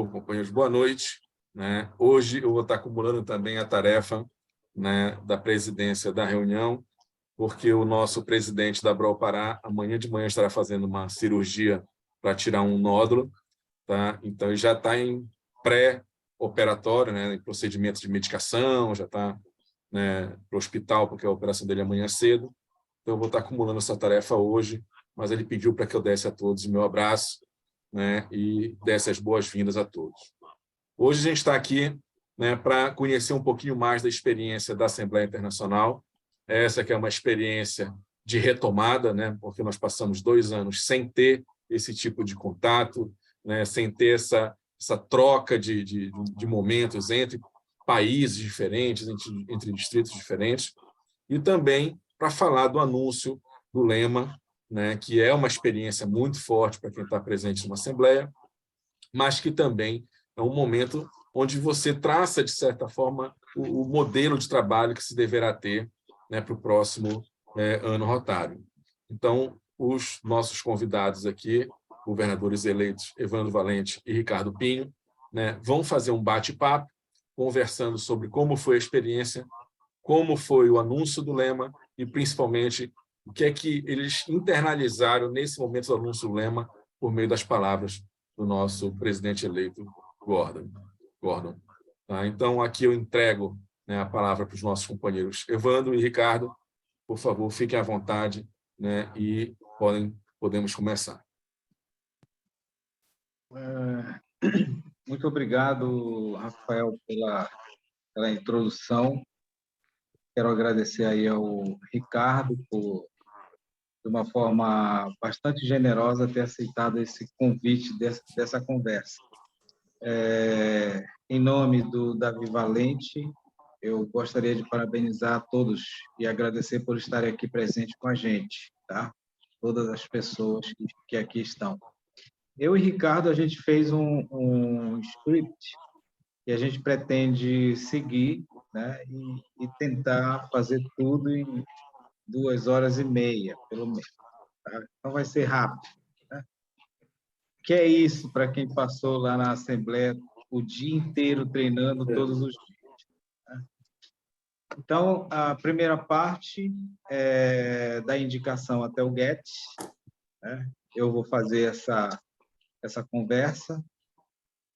Bom, companheiros, boa noite. Né? Hoje eu vou estar acumulando também a tarefa, né, da presidência da reunião, porque o nosso presidente da Abrol Pará, amanhã de manhã, estará fazendo uma cirurgia para tirar um nódulo. Tá? Então, ele já está em pré-operatório, né, em procedimento de medicação, já está, né, para o hospital, porque a operação dele é amanhã cedo. Então, eu vou estar acumulando essa tarefa hoje, mas ele pediu para que eu desse a todos o meu abraço, né, e desse as boas-vindas a todos. Hoje a gente está aqui, né, para conhecer um pouquinho mais da experiência da Assembleia Internacional. Essa que é uma experiência de retomada, né, porque nós passamos 2 anos sem ter esse tipo de contato, né, sem ter essa troca de momentos entre países diferentes, entre distritos diferentes, e também para falar do anúncio do lema, né, que é uma experiência muito forte para quem está presente na Assembleia, mas que também é um momento onde você traça, de certa forma, o modelo de trabalho que se deverá ter, né, para o próximo ano rotário. Então, os nossos convidados aqui, governadores eleitos Evandro Valente e Ricardo Pinho, né, vão fazer um bate-papo, conversando sobre como foi a experiência, como foi o anúncio do lema e, principalmente, o que é que eles internalizaram nesse momento do anúncio do lema por meio das palavras do nosso presidente eleito, Gordon. Tá? Então, aqui eu entrego, né, a palavra para os nossos companheiros Evandro e Ricardo. Por favor, fiquem à vontade, né, e podemos começar. Muito obrigado, Rafael, pela introdução. Quero agradecer aí ao Ricardo por, de uma forma bastante generosa, ter aceitado esse convite dessa conversa. Em nome do Davi Valente, eu gostaria de parabenizar a todos e agradecer por estarem aqui presentes com a gente, tá? Todas as pessoas que aqui estão. Eu e Ricardo, a gente fez um script que a gente pretende seguir, né, e tentar fazer tudo em 2h30, pelo menos. Tá? Então, vai ser rápido. Né? Que é isso para quem passou lá na Assembleia o dia inteiro treinando todos os dias. Né? Então, a primeira parte é da indicação até o Guedes. Né? Eu vou fazer essa conversa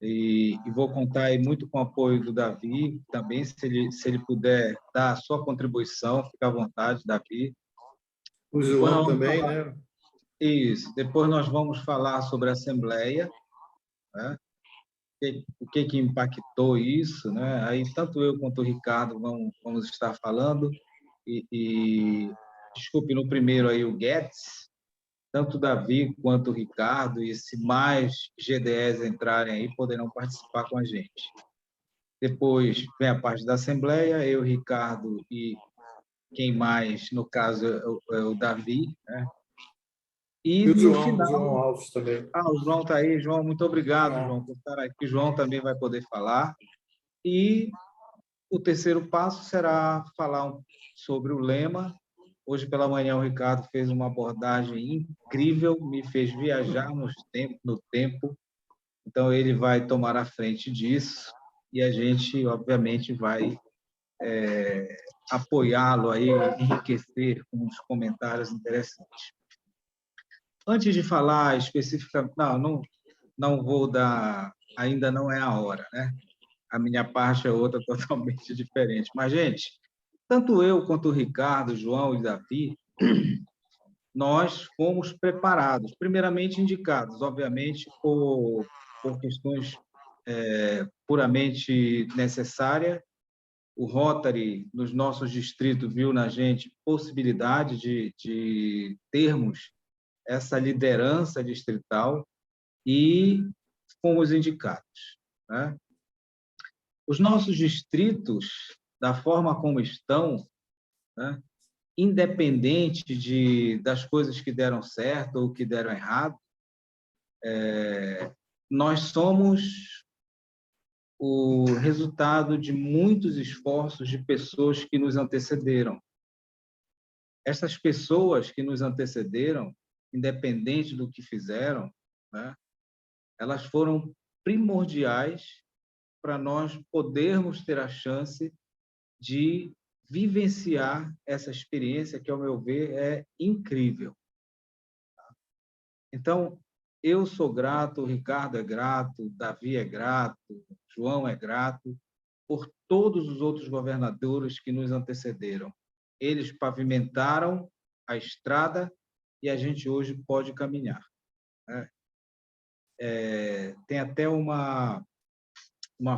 e vou contar aí muito com o apoio do Davi também, se ele puder dar a sua contribuição, fica à vontade, Davi. O João também, né? Isso. Depois nós vamos falar sobre a Assembleia, né? O que impactou isso, né? Aí tanto eu quanto o Ricardo vamos estar falando desculpe, no primeiro aí o Guedes, tanto o Davi quanto o Ricardo, e se mais GDEs entrarem aí, poderão participar com a gente. Depois vem a parte da Assembleia, eu, Ricardo e quem mais, no caso, é o Davi, né? E o João Alves também. O João está aí. João, muito obrigado, João, por estar aqui. João também vai poder falar. E o terceiro passo será falar sobre o lema. Hoje pela manhã o Ricardo fez uma abordagem incrível, me fez viajar no tempo. Então, ele vai tomar a frente disso e a gente, obviamente, vai apoiá-lo aí, enriquecer com uns comentários interessantes. Antes de falar especificamente, não vou dar, ainda não é a hora, né? A minha parte é outra totalmente diferente. Mas, gente, tanto eu quanto o Ricardo, o João e o Davi, nós fomos preparados, primeiramente indicados, obviamente, por questões puramente necessárias. O Rotary, nos nossos distritos, viu na gente possibilidade de termos essa liderança distrital e fomos indicados. Né? Os nossos distritos, da forma como estão, né, independente das coisas que deram certo ou que deram errado, nós somos o resultado de muitos esforços de pessoas que nos antecederam. Essas pessoas que nos antecederam, independente do que fizeram, né, elas foram primordiais para nós podermos ter a chance de vivenciar essa experiência que, ao meu ver, é incrível. Então, eu sou grato, o Ricardo é grato, Davi é grato, João é grato, por todos os outros governadores que nos antecederam. Eles pavimentaram a estrada e a gente hoje pode caminhar. Tem até uma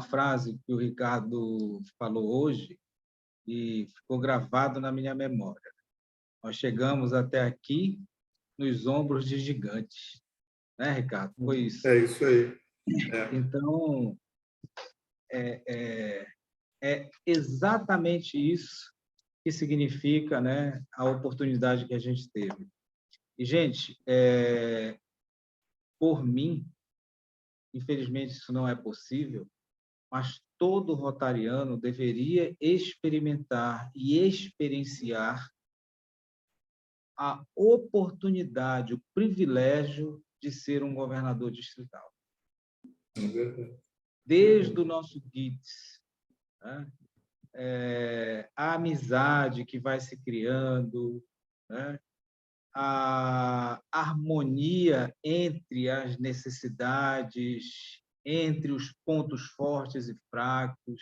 frase que o Ricardo falou hoje e ficou gravado na minha memória. Nós chegamos até aqui nos ombros de gigantes. Né, Ricardo? Foi isso. É isso aí. Então, é exatamente isso que significa, né, a oportunidade que a gente teve. E, gente, por mim, infelizmente isso não é possível, mas todo rotariano deveria experimentar e experienciar a oportunidade, o privilégio de ser um governador distrital. Desde o nosso GITS, né? A amizade que vai se criando, né? A harmonia entre as necessidades, entre os pontos fortes e fracos,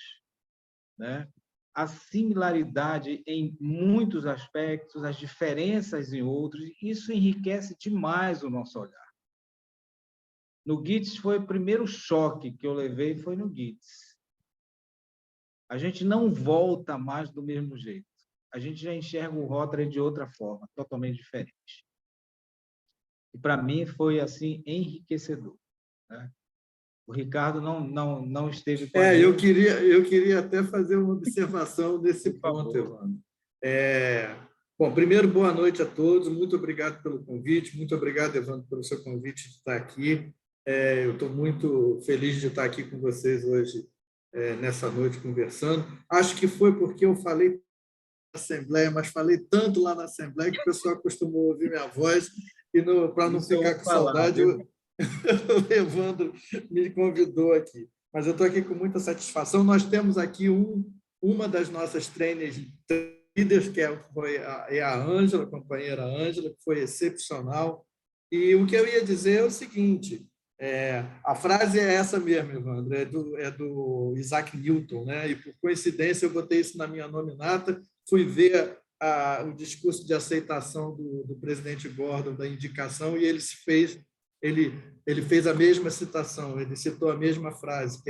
né? A similaridade em muitos aspectos, as diferenças em outros, isso enriquece demais o nosso olhar. No GITS foi o primeiro choque que eu levei, foi no GITS. A gente não volta mais do mesmo jeito. A gente já enxerga o Rotary de outra forma, totalmente diferente. E, para mim, foi, assim, enriquecedor. Né? O Ricardo não esteve com a gente. Eu queria até fazer uma observação desse ponto, Evandro. Bom, primeiro, boa noite a todos. Muito obrigado pelo convite. Muito obrigado, Evandro, pelo seu convite de estar aqui. Eu estou muito feliz de estar aqui com vocês hoje, nessa noite, conversando. Acho que foi porque eu falei na Assembleia, mas falei tanto lá na Assembleia que o pessoal acostumou ouvir minha voz e, para não ficar com saudade, o Evandro me convidou aqui. Mas eu estou aqui com muita satisfação. Nós temos aqui uma das nossas trainers líderes, que é a Ângela, a companheira Ângela, que foi excepcional. E o que eu ia dizer é o seguinte: a frase é essa mesmo, Evandro, é do Isaac Newton, né? E, por coincidência, eu botei isso na minha nominata, fui ver o discurso de aceitação do presidente Gordon, da indicação, e ele fez a mesma citação, ele citou a mesma frase,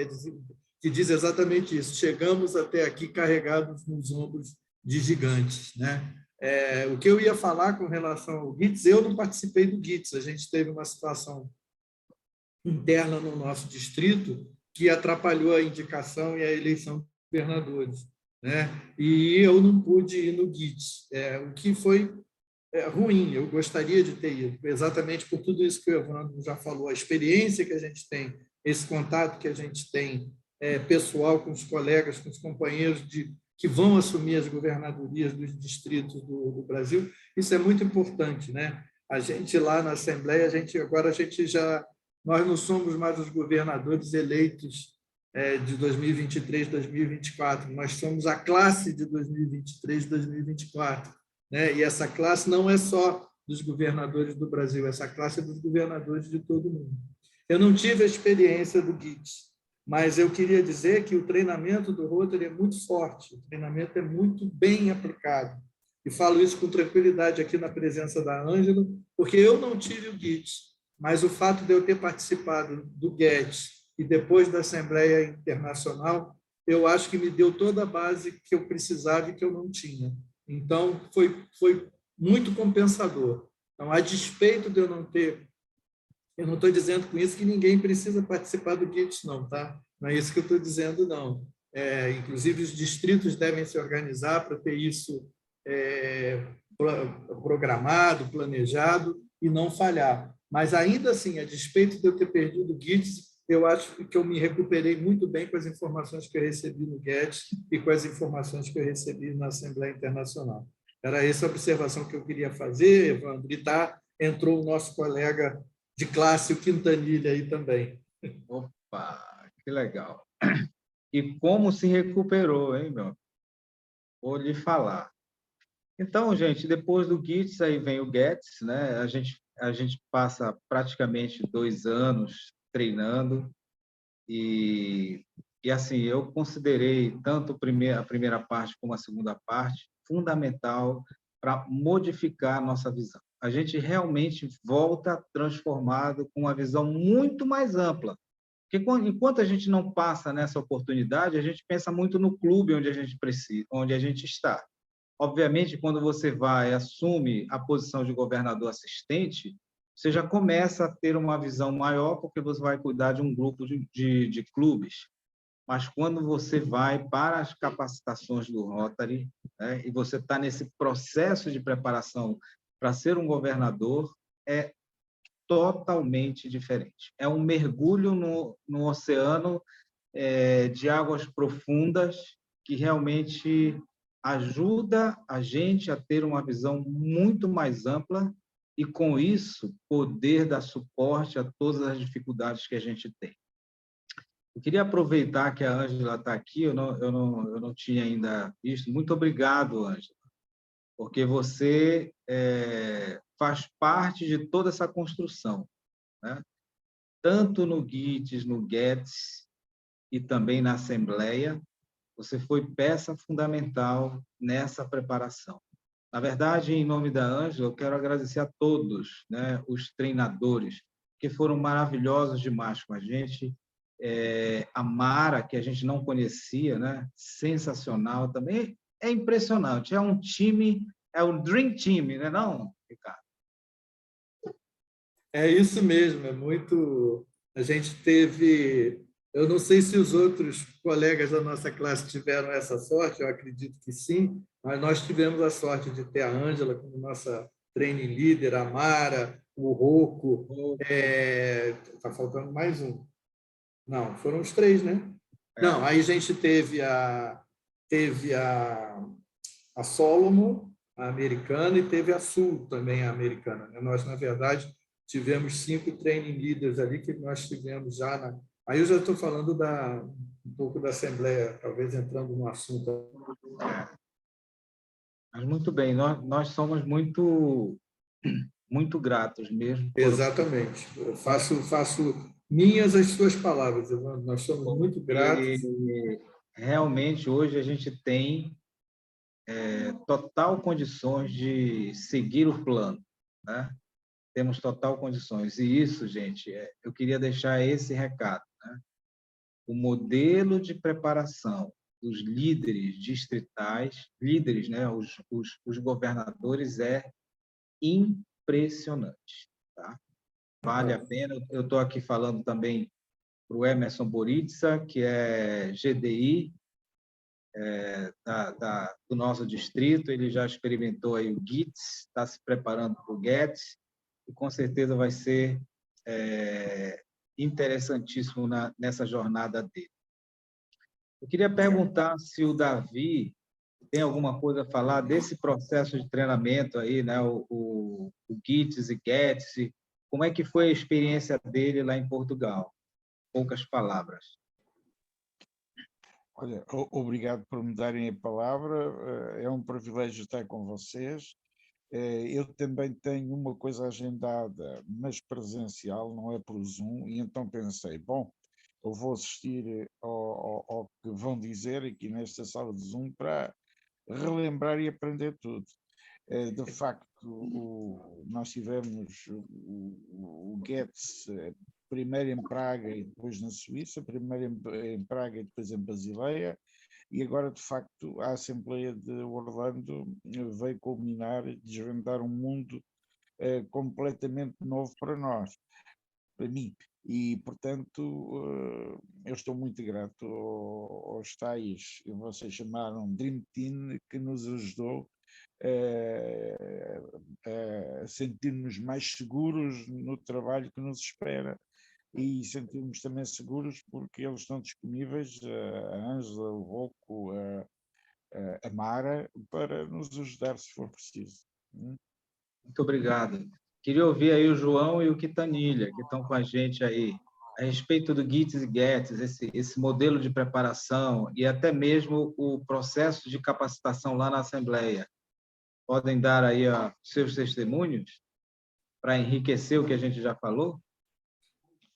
que diz exatamente isso: chegamos até aqui carregados nos ombros de gigantes. Né? O que eu ia falar com relação ao GITS, eu não participei do GITS, a gente teve uma situação interna no nosso distrito que atrapalhou a indicação e a eleição de governadores. Né? E eu não pude ir no GITS, o que foi ruim. Eu gostaria de ter ido, exatamente por tudo isso que o Evandro já falou, a experiência que a gente tem, esse contato que a gente tem pessoal com os colegas, com os companheiros que vão assumir as governadorias dos distritos do Brasil, isso é muito importante. Né? A gente lá na Assembleia, nós não somos mais os governadores eleitos de 2023, 2024, nós somos a classe de 2023, 2024. Né? E essa classe não é só dos governadores do Brasil, essa classe é dos governadores de todo mundo. Eu não tive a experiência do GITS, mas eu queria dizer que o treinamento do Rotary é muito forte, o treinamento é muito bem aplicado. E falo isso com tranquilidade aqui na presença da Ângela, porque eu não tive o GITS, mas o fato de eu ter participado do GETS e depois da Assembleia Internacional, eu acho que me deu toda a base que eu precisava e que eu não tinha. Então, foi muito compensador. Então, a despeito de eu não ter... Eu não estou dizendo com isso que ninguém precisa participar do GITS, não, tá? Não é isso que eu estou dizendo, não. Inclusive, os distritos devem se organizar para ter isso programado, planejado e não falhar. Mas, ainda assim, a despeito de eu ter perdido o GITS, eu acho que eu me recuperei muito bem com as informações que eu recebi no GETS e com as informações que eu recebi na Assembleia Internacional. Era essa a observação que eu queria fazer, Evandro, e entrou o nosso colega de classe, o Quintanilha, aí também. Opa, Opa, que legal. E como se recuperou, hein, meu? Vou lhe falar. Então, gente, depois do GITS, aí vem o GETS, né? A gente passa praticamente 2 anos treinando e assim, eu considerei tanto a primeira parte como a segunda parte fundamental para modificar a nossa visão. A gente realmente volta transformado com uma visão muito mais ampla. Porque enquanto a gente não passa nessa oportunidade, a gente pensa muito no clube onde a gente precisa, onde a gente está. Obviamente, quando você vai assume a posição de governador assistente, você já começa a ter uma visão maior, porque você vai cuidar de um grupo de clubes. Mas quando você vai para as capacitações do Rotary, né, e você está nesse processo de preparação para ser um governador, é totalmente diferente. É um mergulho no oceano de águas profundas que realmente ajuda a gente a ter uma visão muito mais ampla e, com isso, poder dar suporte a todas as dificuldades que a gente tem. Eu queria aproveitar que a Ângela está aqui, eu não tinha ainda visto. Muito obrigado, Ângela, porque você faz parte de toda essa construção, né? Tanto no GITS, no GETS e também na Assembleia, você foi peça fundamental nessa preparação. Na verdade, em nome da Ângela, eu quero agradecer a todos, né, os treinadores, que foram maravilhosos demais com a gente. A Mara, que a gente não conhecia, né, sensacional também. É impressionante, é um time, é um dream team, né, não, Ricardo? É isso mesmo, é muito. A gente teve. Eu não sei se os outros colegas da nossa classe tiveram essa sorte, eu acredito que sim, mas nós tivemos a sorte de ter a Ângela como nossa training leader, a Mara, o Rocco. Está faltando mais um. Não, foram os três, né? Não, aí a gente teve a Solomon, a americana, e teve a Sul também, a americana. Nós, na verdade, tivemos 5 training leaders ali que nós tivemos já na... Aí eu já estou falando um pouco da Assembleia, talvez entrando no assunto. Mas muito bem, nós somos muito, muito gratos mesmo. Exatamente. Eu faço minhas as suas palavras, Evandro. Nós somos muito gratos. Realmente, hoje a gente tem total condições de seguir o plano, né? Temos total condições. E isso, gente, eu queria deixar esse recado, né? O modelo de preparação dos líderes distritais, líderes, né? Os governadores, é impressionante, tá? Vale a pena. Eu estou aqui falando também para o Emerson Boritza, que é GDI do nosso distrito. Ele já experimentou aí o GITS, está se preparando para o GETS, e com certeza vai ser interessantíssimo nessa jornada dele. Eu queria perguntar se o Davi tem alguma coisa a falar desse processo de treinamento aí, né? O GITS e GETS. Como é que foi a experiência dele lá em Portugal? Poucas palavras. Olha, obrigado por me darem a palavra. É um privilégio estar com vocês. Eu também tenho uma coisa agendada, mas presencial, não é por Zoom, e então pensei, bom, eu vou assistir ao que vão dizer aqui nesta sala de Zoom para relembrar e aprender tudo. De facto, nós tivemos o GETS primeiro em Praga e depois na Suíça, primeiro em Praga e depois em Basileia, e agora, de facto, a Assembleia de Orlando veio culminar e desvendar um mundo completamente novo para nós, para mim. E, portanto, eu estou muito grato aos tais, vocês chamaram Dream Team, que nos ajudou a sentir-nos mais seguros no trabalho que nos espera e sentirmos também seguros porque eles estão disponíveis, a Ângela, o Rocco, a Mara, para nos ajudar se for preciso. Muito obrigado. Queria ouvir aí o João e o Quitanilha, que estão com a gente aí. a respeito do GITS e GETS, esse modelo de preparação e até mesmo o processo de capacitação lá na Assembleia. Podem dar aí seus testemunhos para enriquecer o que a gente já falou?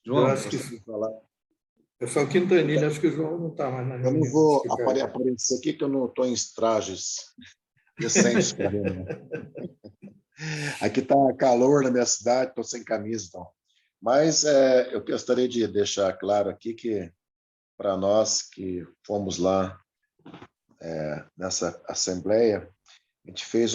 João, eu acho que eu sou o Quintanilha, acho que o João não está mais na reunião. Eu não vou aparecer aqui, que eu não estou em trajes decentes para reunião. Aqui está calor na minha cidade, estou sem camisa, então. Mas eu gostaria de deixar claro aqui que, para nós que fomos lá nessa assembleia, a gente fez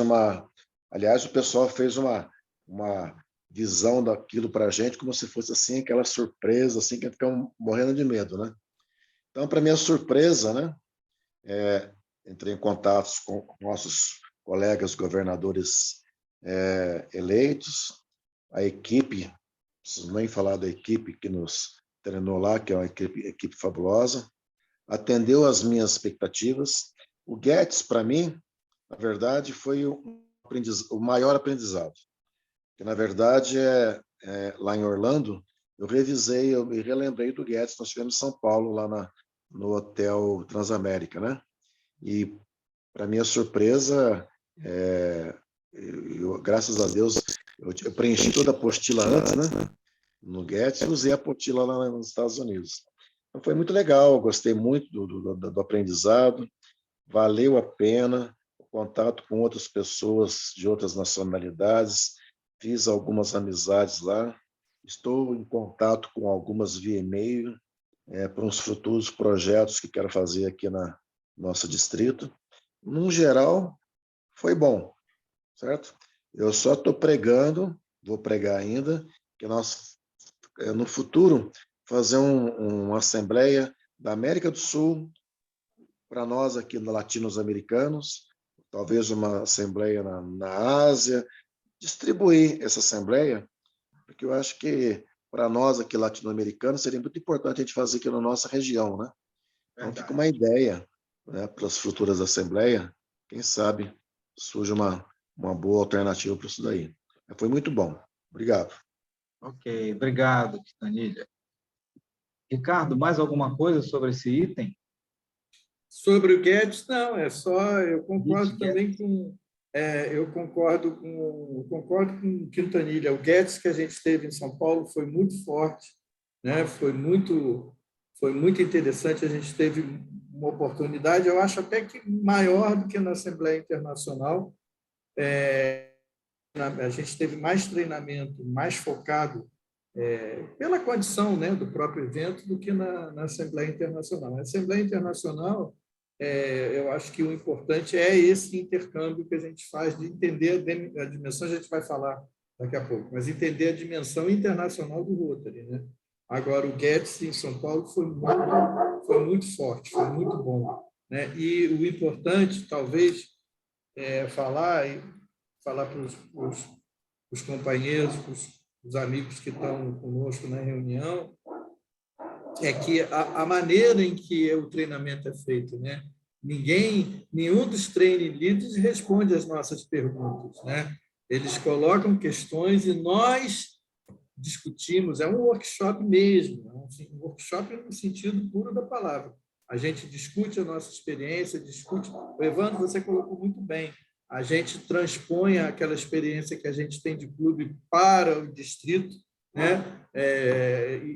aliás, o pessoal fez uma visão daquilo para a gente como se fosse assim, aquela surpresa, assim, que ficamos morrendo de medo, né? Então, para minha surpresa, né, entrei em contato com nossos colegas governadores eleitos, a equipe, não preciso nem falar da equipe que nos treinou lá, que é uma equipe fabulosa, atendeu às minhas expectativas. O GETS, para mim, na verdade, foi o maior aprendizado. Que, na verdade, lá em Orlando, eu me relembrei do GETS, nós tivemos em São Paulo, lá no Hotel Transamérica, né? E, para minha surpresa, graças a Deus, eu preenchi toda a apostila antes, né? No GETS, e usei a apostila lá nos Estados Unidos. Então, foi muito legal, gostei muito do aprendizado, valeu a pena o contato com outras pessoas de outras nacionalidades, fiz algumas amizades lá, estou em contato com algumas via e-mail para uns futuros projetos que quero fazer aqui na nosso distrito. No geral, foi bom, certo? Eu só estou pregando, vou pregar ainda, que nós, no futuro, fazer uma assembleia da América do Sul, para nós aqui latinos-americanos, talvez uma assembleia na Ásia, distribuir essa assembleia, porque eu acho que para nós aqui latino-americanos seria muito importante a gente fazer aqui na nossa região, né? Então fica uma ideia, né, para as futuras assembleias, quem sabe surge uma boa alternativa para isso daí. Foi muito bom. Obrigado. Ok, obrigado, Quintanilha. Ricardo, mais alguma coisa sobre esse item? Sobre o Guedes, não, eu concordo também com eu concordo com Quintanilha. O Guedes que a gente teve em São Paulo foi muito forte, né? Foi muito interessante. A gente teve uma oportunidade, eu acho até que maior do que na Assembleia Internacional. A gente teve mais treinamento, mais focado pela condição, né, do próprio evento do que na Assembleia Internacional. Na Assembleia Internacional, eu acho que o importante é esse intercâmbio que a gente faz de entender a dimensão, a gente vai falar daqui a pouco, mas entender a dimensão internacional do Rotary, né? Agora, o GETS em São Paulo foi muito forte, foi muito bom, né? E o importante, talvez, falar para os companheiros, para os amigos que estão conosco na reunião, é que a maneira em que o treinamento é feito, né? Nenhum dos training leaders responde às nossas perguntas, né? Eles colocam questões e nós discutimos, é um workshop mesmo, um workshop no sentido puro da palavra. A gente discute a nossa experiência, discute... O Evandro, você colocou muito bem, a gente transpõe aquela experiência que a gente tem de clube para o distrito, né?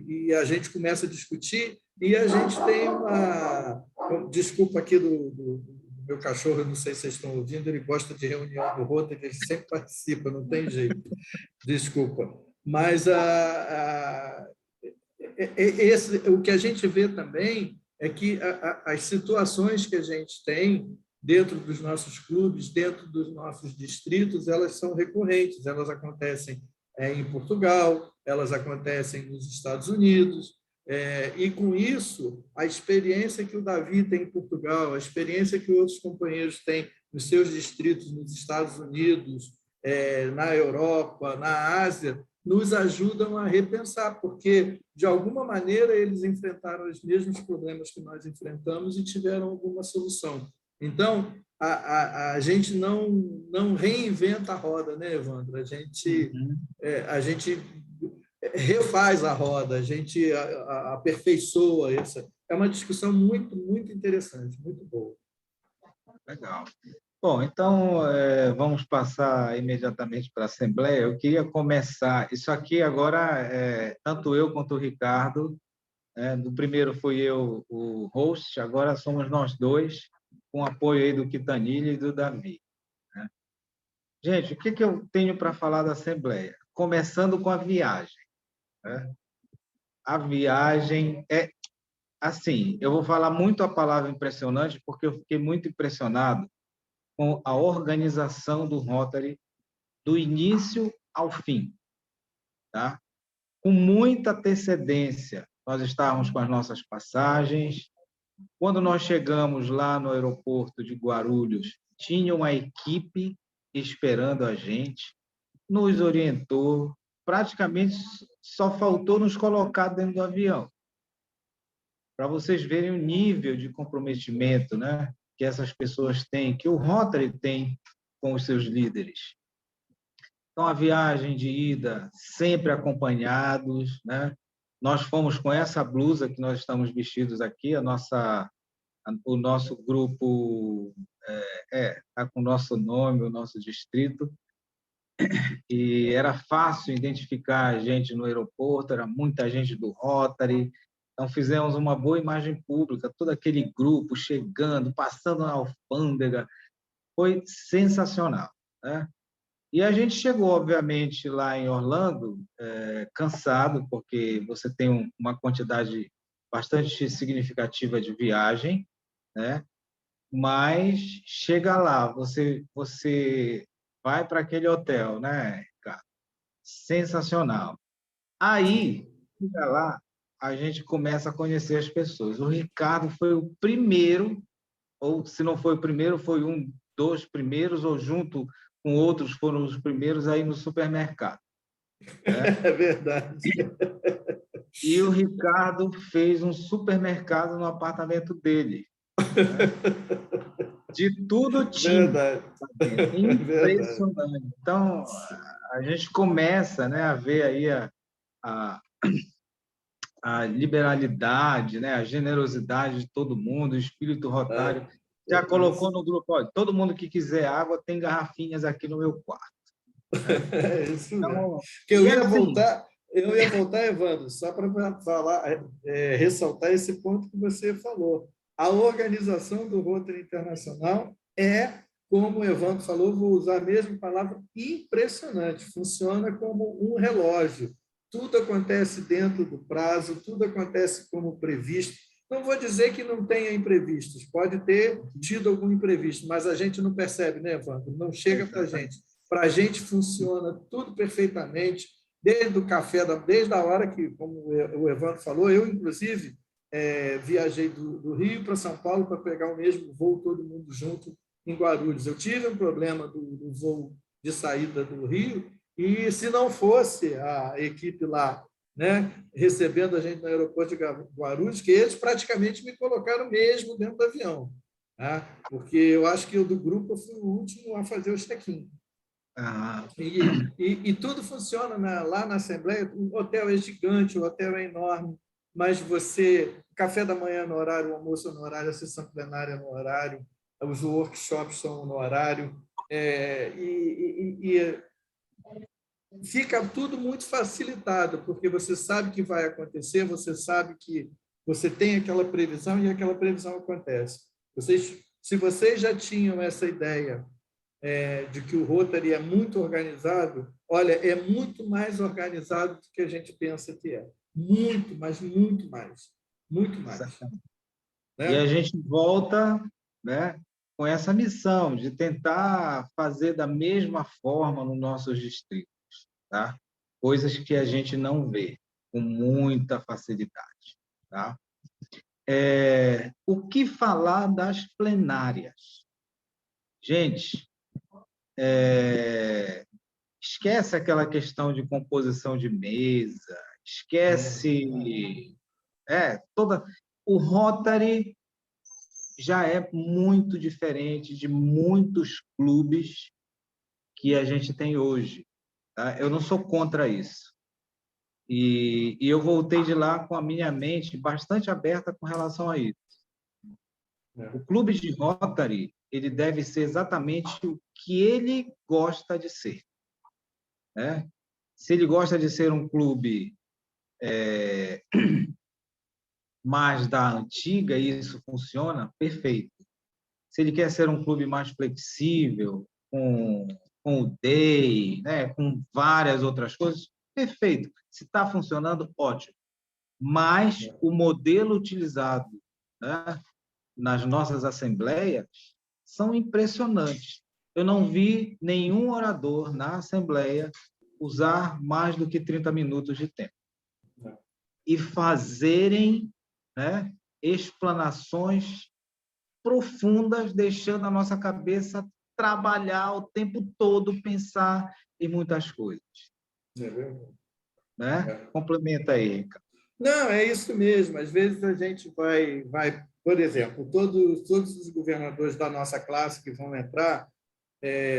E a gente começa a discutir e a gente tem uma... Desculpa aqui do meu cachorro, eu não sei se vocês estão ouvindo, ele gosta de reunião do Rotary, ele sempre participa, não tem jeito. Desculpa. Mas o que a gente vê também é que as situações que a gente tem dentro dos nossos clubes, dentro dos nossos distritos, elas são recorrentes, elas acontecem em Portugal, elas acontecem nos Estados Unidos, e com isso, a experiência que o Davi tem em Portugal, a experiência que outros companheiros têm nos seus distritos nos Estados Unidos, na Europa, na Ásia, nos ajudam a repensar, porque, de alguma maneira, eles enfrentaram os mesmos problemas que nós enfrentamos e tiveram alguma solução. Então, a gente não reinventa a roda, né, Evandro? A gente refaz a roda, a gente aperfeiçoa isso. É uma discussão muito, muito interessante, muito boa. Legal. Bom, então vamos passar imediatamente para a Assembleia. Eu queria começar. Isso aqui agora, tanto eu quanto o Ricardo, do primeiro fui eu o host, agora somos nós dois, com apoio aí do Quintanilha e do Davi. Né? Gente, o que eu tenho para falar da Assembleia? Começando com a viagem. Né? A viagem é assim, eu vou falar muito a palavra impressionante, porque eu fiquei muito impressionado com a organização do Rotary do início ao fim, tá? Com muita antecedência. Nós estávamos com as nossas passagens. Quando nós chegamos lá no aeroporto de Guarulhos, tinha uma equipe esperando a gente, nos orientou, praticamente só faltou nos colocar dentro do avião. Para vocês verem o nível de comprometimento, né, que essas pessoas têm, que o Rotary tem com os seus líderes. Então, a viagem de ida, sempre acompanhados, né? Nós fomos com essa blusa que nós estamos vestidos aqui, o nosso grupo está com o nosso nome, o nosso distrito, e era fácil identificar a gente no aeroporto, era muita gente do Rotary, então fizemos uma boa imagem pública, todo aquele grupo chegando, passando na alfândega, foi sensacional, né? E a gente chegou, obviamente, lá em Orlando, cansado, porque você tem uma quantidade bastante significativa de viagem, né? Mas chega lá, você vai para aquele hotel, né, cara? Sensacional. Aí, chega lá, a gente começa a conhecer as pessoas. O Ricardo foi o primeiro, ou se não foi o primeiro, foi um dos primeiros, ou junto com outros foram os primeiros aí no supermercado. Né? É verdade. E o Ricardo fez um supermercado no apartamento dele. Né? De tudo tinha. Verdade. Impressionante. Então, a gente começa, né, a ver aí a liberalidade, né, a generosidade de todo mundo, o espírito rotário. Já colocou no grupo, olha, todo mundo que quiser água tem garrafinhas aqui no meu quarto. É isso mesmo. Então, Que eu ia voltar, Evandro, só para falar, ressaltar esse ponto que você falou. A organização do Rotary Internacional é, como o Evandro falou, vou usar a mesma palavra, impressionante. Funciona como um relógio. Tudo acontece dentro do prazo, tudo acontece como previsto. Não vou dizer que não tenha imprevistos, pode ter tido algum imprevisto, mas a gente não percebe, né, Evandro? Não chega para a gente. Para a gente funciona tudo perfeitamente, desde o café, desde a hora que, como o Evandro falou, eu, inclusive, viajei do Rio para São Paulo para pegar o mesmo voo, todo mundo junto, em Guarulhos. Eu tive um problema do voo de saída do Rio, e se não fosse a equipe lá, né, recebendo a gente no aeroporto de Guarulhos, que eles praticamente me colocaram mesmo dentro do avião, tá? Porque eu acho que eu, do grupo, eu fui o último a fazer o check-in. E tudo funciona lá na Assembleia. O hotel é gigante, o hotel é enorme, mas café da manhã no horário, o almoço no horário, a sessão plenária no horário, os workshops são no horário, e fica tudo muito facilitado, porque você sabe que vai acontecer, você sabe que você tem aquela previsão e aquela previsão acontece. Se vocês já tinham essa ideia de que o Rotary é muito organizado, olha, é muito mais organizado do que a gente pensa que é. Muito, mas muito mais. Muito mais. Né? E a gente volta, né, com essa missão de tentar fazer da mesma forma nos nossos distritos, tá? Coisas que a gente não vê com muita facilidade. Tá? O que falar das plenárias? Gente, esquece aquela questão de composição de mesa, esquece o Rotary já é muito diferente de muitos clubes que a gente tem hoje. Tá? Eu não sou contra isso. E eu voltei de lá com a minha mente bastante aberta com relação a isso. O clube de Rotary, ele deve ser exatamente o que ele gosta de ser, né? Se ele gosta de ser um clube mais da antiga e isso funciona, perfeito. Se ele quer ser um clube mais flexível, com o day, né, com várias outras coisas, perfeito. Se está funcionando, ótimo. Mas o modelo utilizado, né, nas nossas assembleias são impressionantes. Eu não vi nenhum orador na assembleia usar mais do que 30 minutos de tempo. E fazerem, né, explanações profundas, deixando a nossa cabeça trabalhar o tempo todo, pensar em muitas coisas. Né? Complementa aí, Ricardo. Não, é isso mesmo. Às vezes a gente vai por exemplo, todos os governadores da nossa classe que vão entrar,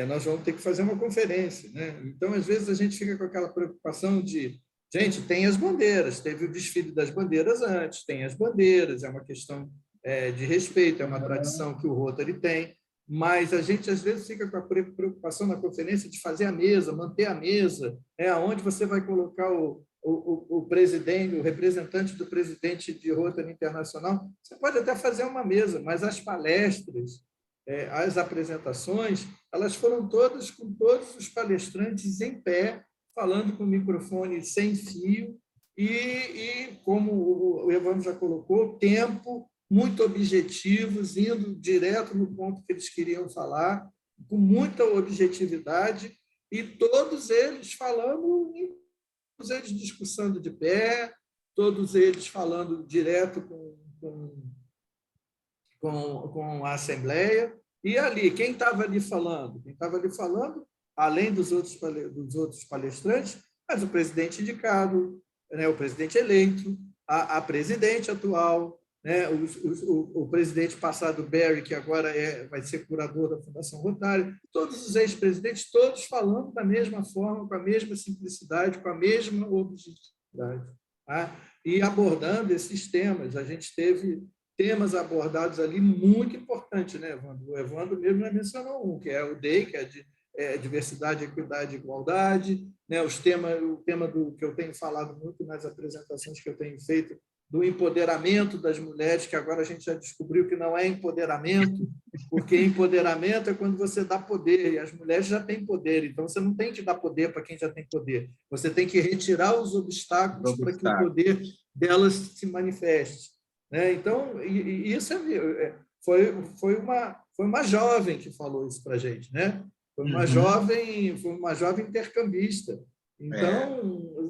nós vamos ter que fazer uma conferência, né? Então, às vezes, a gente fica com aquela preocupação de, gente, tem as bandeiras, teve o desfile das bandeiras antes, tem as bandeiras, é uma questão de respeito, é uma tradição que o Rotary tem, mas a gente, às vezes, fica com a preocupação na conferência de fazer a mesa, manter a mesa, onde você vai colocar o presidente, o representante do presidente de Rotary Internacional. Você pode até fazer uma mesa, mas as palestras, as apresentações, elas foram todas com todos os palestrantes em pé, falando com o microfone sem fio e como o Evandro já colocou, tempo, muito objetivos, indo direto no ponto que eles queriam falar, com muita objetividade, e todos eles falando, todos eles discussando de pé, todos eles falando direto com a Assembleia. E ali, quem estava ali falando? Quem estava ali falando, além dos outros palestrantes, mas o presidente indicado, né, o presidente eleito, a presidente atual, né, o presidente passado, Barry, que agora vai ser curador da Fundação Rotária, todos os ex-presidentes, todos falando da mesma forma, com a mesma simplicidade, com a mesma objetividade, tá? E abordando esses temas. A gente teve temas abordados ali muito importantes, né, Evandro? O Evandro mesmo mencionou um, que é o DEI, que é de diversidade, equidade e igualdade, né? O tema que eu tenho falado muito nas apresentações que eu tenho feito, do empoderamento das mulheres, que agora a gente já descobriu que não é empoderamento, porque empoderamento é quando você dá poder, e as mulheres já têm poder, então você não tem que dar poder para quem já tem poder, você tem que retirar os obstáculos para que o poder delas se manifeste, né? Então, isso foi uma jovem que falou isso para a gente, né? Foi uma jovem intercambista. Então,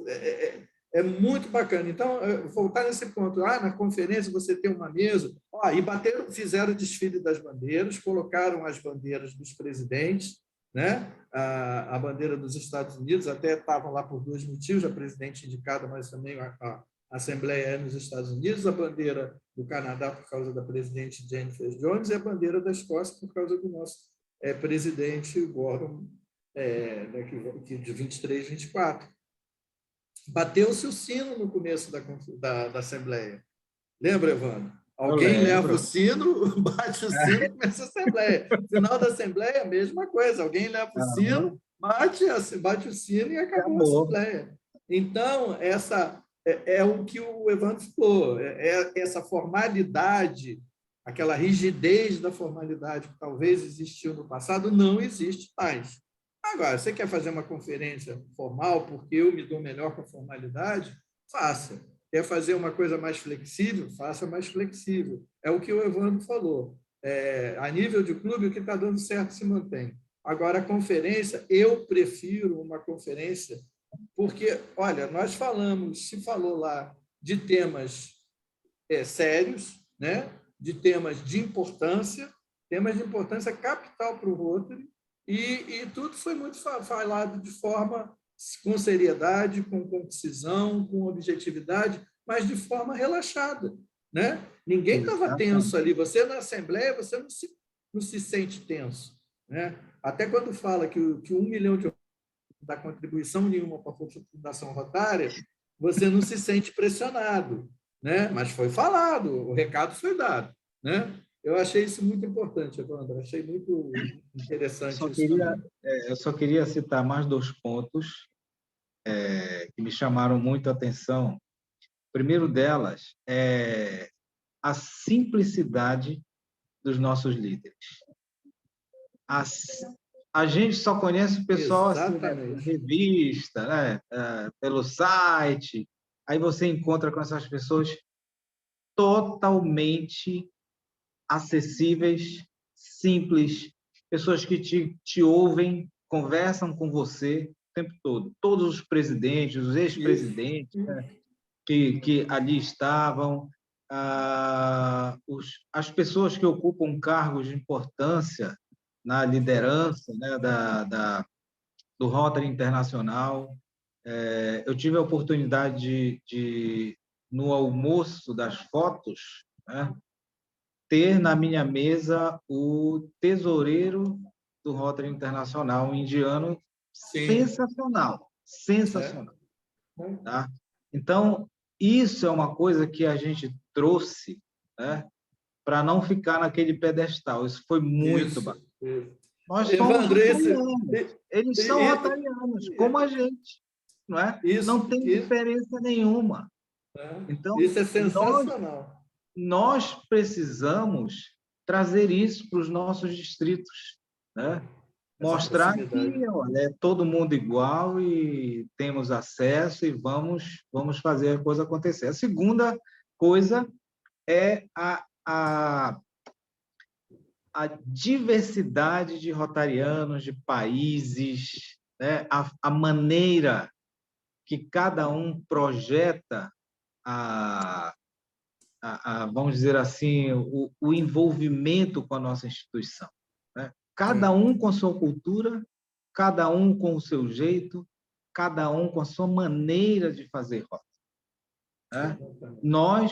é muito bacana. Então, voltar nesse ponto, na conferência você tem uma mesa, e fizeram o desfile das bandeiras, colocaram as bandeiras dos presidentes, né? A bandeira dos Estados Unidos, até estavam lá por dois motivos, a presidente indicada, mas também a Assembleia é nos Estados Unidos, a bandeira do Canadá por causa da presidente Jennifer Jones e a bandeira da Escócia por causa do nosso presidente Gordon, de 23, 24. Bateu-se o sino no começo da Assembleia. Lembra, Evandro? Alguém leva o sino, bate o sino e começa a Assembleia. No final da Assembleia, a mesma coisa. Alguém leva o sino, bate o sino e acabou a Assembleia. Então, essa é o que o Evandro falou. Essa formalidade, aquela rigidez da formalidade que talvez existiu no passado, não existe mais. Agora, você quer fazer uma conferência formal porque eu me dou melhor com a formalidade? Faça. Quer fazer uma coisa mais flexível? Faça mais flexível. É o que o Evandro falou. A nível de clube, o que está dando certo se mantém. Agora, a conferência, eu prefiro uma conferência porque, olha, se falou lá de temas sérios, né? De temas de importância capital para o Rotary, e tudo foi muito falado de forma com seriedade, com concisão, com objetividade, mas de forma relaxada, né? Ninguém estava tenso ali. Você na Assembleia, você não se sente tenso, né? Até quando fala que 1 milhão de da contribuição nenhuma para a Fundação Rotária, você não se sente pressionado, né? Mas foi falado, o recado foi dado, né? Eu achei isso muito importante, Evandro, achei muito interessante isso também. Eu só queria citar mais 2 pontos que me chamaram muito a atenção. O primeiro delas é a simplicidade dos nossos líderes. A gente só conhece o pessoal assim, né, por revista, né, pelo site, aí você encontra com essas pessoas totalmente acessíveis, simples, pessoas que te ouvem, conversam com você o tempo todo. Todos os presidentes, os ex-presidentes, né, que ali estavam, as pessoas que ocupam cargos de importância na liderança, né, do Rotary Internacional. Eu tive a oportunidade no almoço das fotos, né, ter na minha mesa o tesoureiro do Rotary Internacional, um indiano. Sim. Sensacional, sensacional. Tá? Então, isso é uma coisa que a gente trouxe, né, para não ficar naquele pedestal. Isso foi muito bacana. Nós somos rotarianos. Eles são rotarianos, como a gente. Não é? Não tem diferença nenhuma. Então, isso é sensacional. Nós precisamos trazer isso para os nossos distritos, né? Mostrar que, olha, é todo mundo igual e temos acesso e vamos fazer a coisa acontecer. A segunda coisa é a diversidade de rotarianos, de países, né? A maneira que cada um projeta vamos dizer assim, o envolvimento com a nossa instituição, né? Cada um com a sua cultura, cada um com o seu jeito, cada um com a sua maneira de fazer rota, né? Não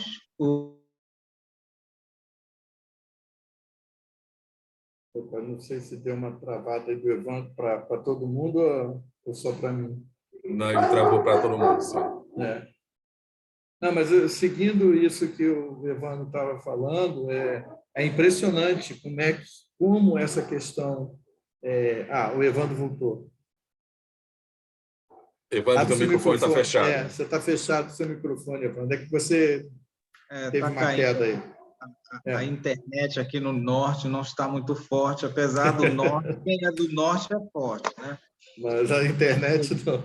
sei se deu uma travada aí do Evandro para todo mundo ou só para mim. Não, ele travou para todo mundo, sim. Não, mas seguindo isso que o Evandro estava falando, é impressionante como essa questão... o Evandro voltou. Evandro, seu microfone está fechado. Você está fechado o seu microfone, Evandro. É que você teve uma queda aí. A internet aqui no norte não está muito forte, apesar do norte, quem é do norte é forte, né? Mas a internet não.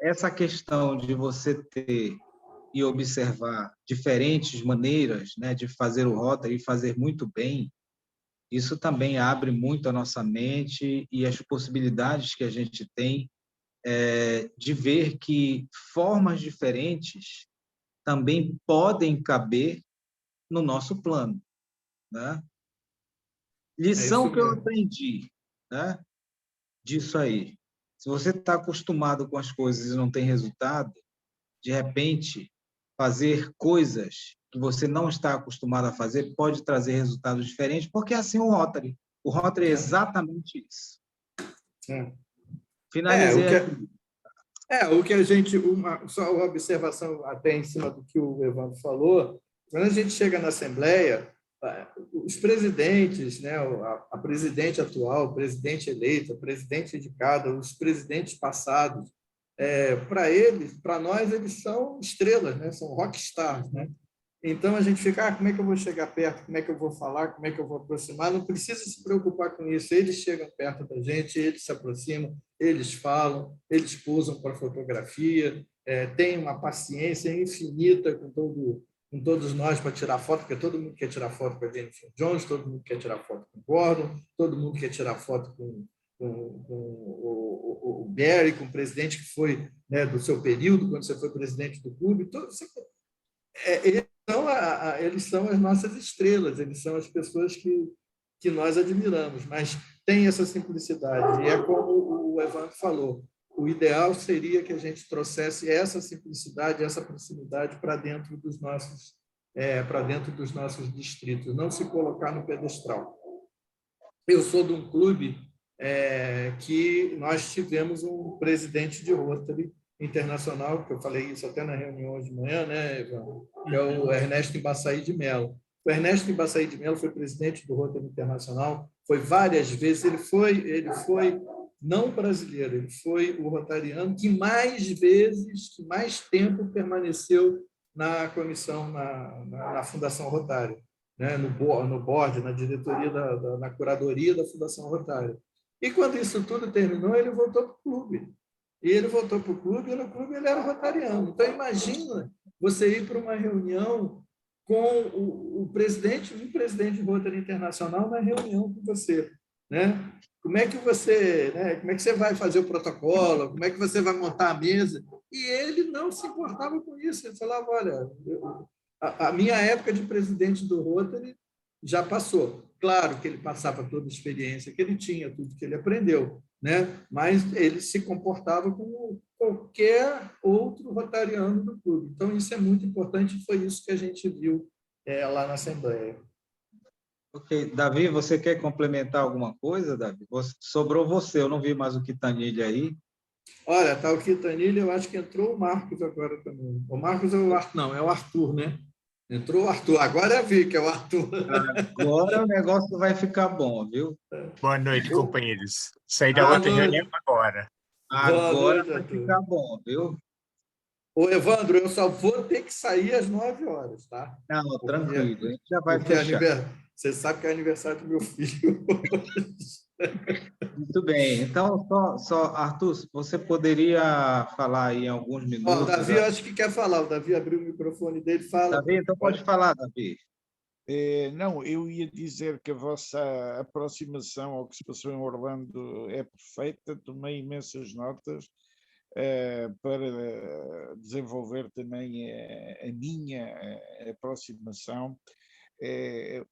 Essa questão de você ter e observar diferentes maneiras, né, de fazer o Rotary e fazer muito bem, isso também abre muito a nossa mente e as possibilidades que a gente tem de ver que formas diferentes também podem caber no nosso plano, né? Lição que eu aprendi, né, disso aí. Se você está acostumado com as coisas e não tem resultado, de repente, fazer coisas que você não está acostumado a fazer pode trazer resultados diferentes, porque é assim o Rotary. O Rotary é exatamente isso. Finalizei o que a gente... só uma observação até em cima do que o Evandro falou. Quando a gente chega na Assembleia, os presidentes, né, a presidente atual, o presidente eleito, a presidente indicada, os presidentes passados, para nós, eles são estrelas, né? São rockstars, né? Então, a gente fica, como é que eu vou chegar perto, como é que eu vou falar, como é que eu vou aproximar? Não precisa se preocupar com isso. Eles chegam perto da gente, eles se aproximam, eles falam, eles posam para fotografia, têm uma paciência infinita com todos nós para tirar foto, porque todo mundo quer tirar foto com a Jennifer Jones, todo mundo quer tirar foto com o Gordon, todo mundo quer tirar foto com o Barry, com o presidente que foi, né, do seu período, quando você foi presidente do clube. Eles são as nossas estrelas, eles são as pessoas que nós admiramos, mas tem essa simplicidade. E é como o Evandro falou, o ideal seria que a gente trouxesse essa simplicidade, essa proximidade para dentro dos nossos distritos, não se colocar no pedestal. Eu sou de um clube que nós tivemos um presidente de Rotary Internacional, que eu falei isso até na reunião hoje de manhã, né, Ivan? Que é o Ernesto Embaçaí de Mello. O Ernesto Embaçaí de Mello foi presidente do Rotary Internacional, foi várias vezes, ele foi não brasileiro, ele foi o rotariano que mais vezes, que mais tempo permaneceu na comissão, na Fundação Rotária, né? No board, na diretoria, na curadoria da Fundação Rotária. E quando isso tudo terminou, ele voltou para o clube. E ele voltou para o clube, e no clube ele era rotariano. Então, imagina você ir para uma reunião com o presidente do Rotary Internacional na reunião com você, né? Como é que você vai fazer o protocolo? Como é que você vai montar a mesa? E ele não se importava com isso. Ele falava, olha, a minha época de presidente do Rotary já passou. Claro que ele passava toda a experiência que ele tinha, tudo que ele aprendeu, né? Mas ele se comportava como qualquer outro rotariano do clube. Então, isso é muito importante e foi isso que a gente viu lá na Assembleia. Ok. Davi, você quer complementar alguma coisa, Davi? Sobrou você, eu não vi mais o Quintanilha aí. Olha, tá o Quintanilha, eu acho que entrou o Marcos agora também. O Marcos é o Arthur, não, é o Arthur, né? Entrou o Arthur, agora eu vi que é o Arthur. Agora o negócio vai ficar bom, viu? Boa noite, companheiros. Saí da outra reunião agora. Agora vai ficar bom, viu? Ô, Evandro, eu só vou ter que sair às 9 horas, tá? Não, tranquilo, a gente já vai fechar. Você sabe que é aniversário do meu filho. Muito bem. Então, só Arthur, você poderia falar aí em alguns minutos? O Davi, eu acho que quer falar. O Davi abriu o microfone dele, fala. Davi, então pode falar, Davi. Não, eu ia dizer que a vossa aproximação ao que se passou em Orlando é perfeita, tomei imensas notas para desenvolver também a minha aproximação.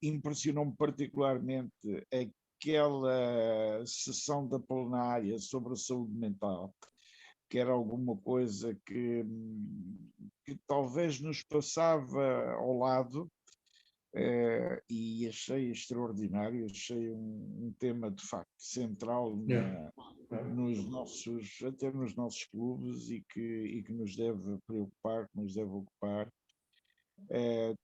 Impressionou-me particularmente aquela sessão da plenária sobre a saúde mental, que era alguma coisa que talvez nos passava ao lado, e achei extraordinário, achei um tema de facto central até nos nossos clubes e que nos deve preocupar, que nos deve ocupar.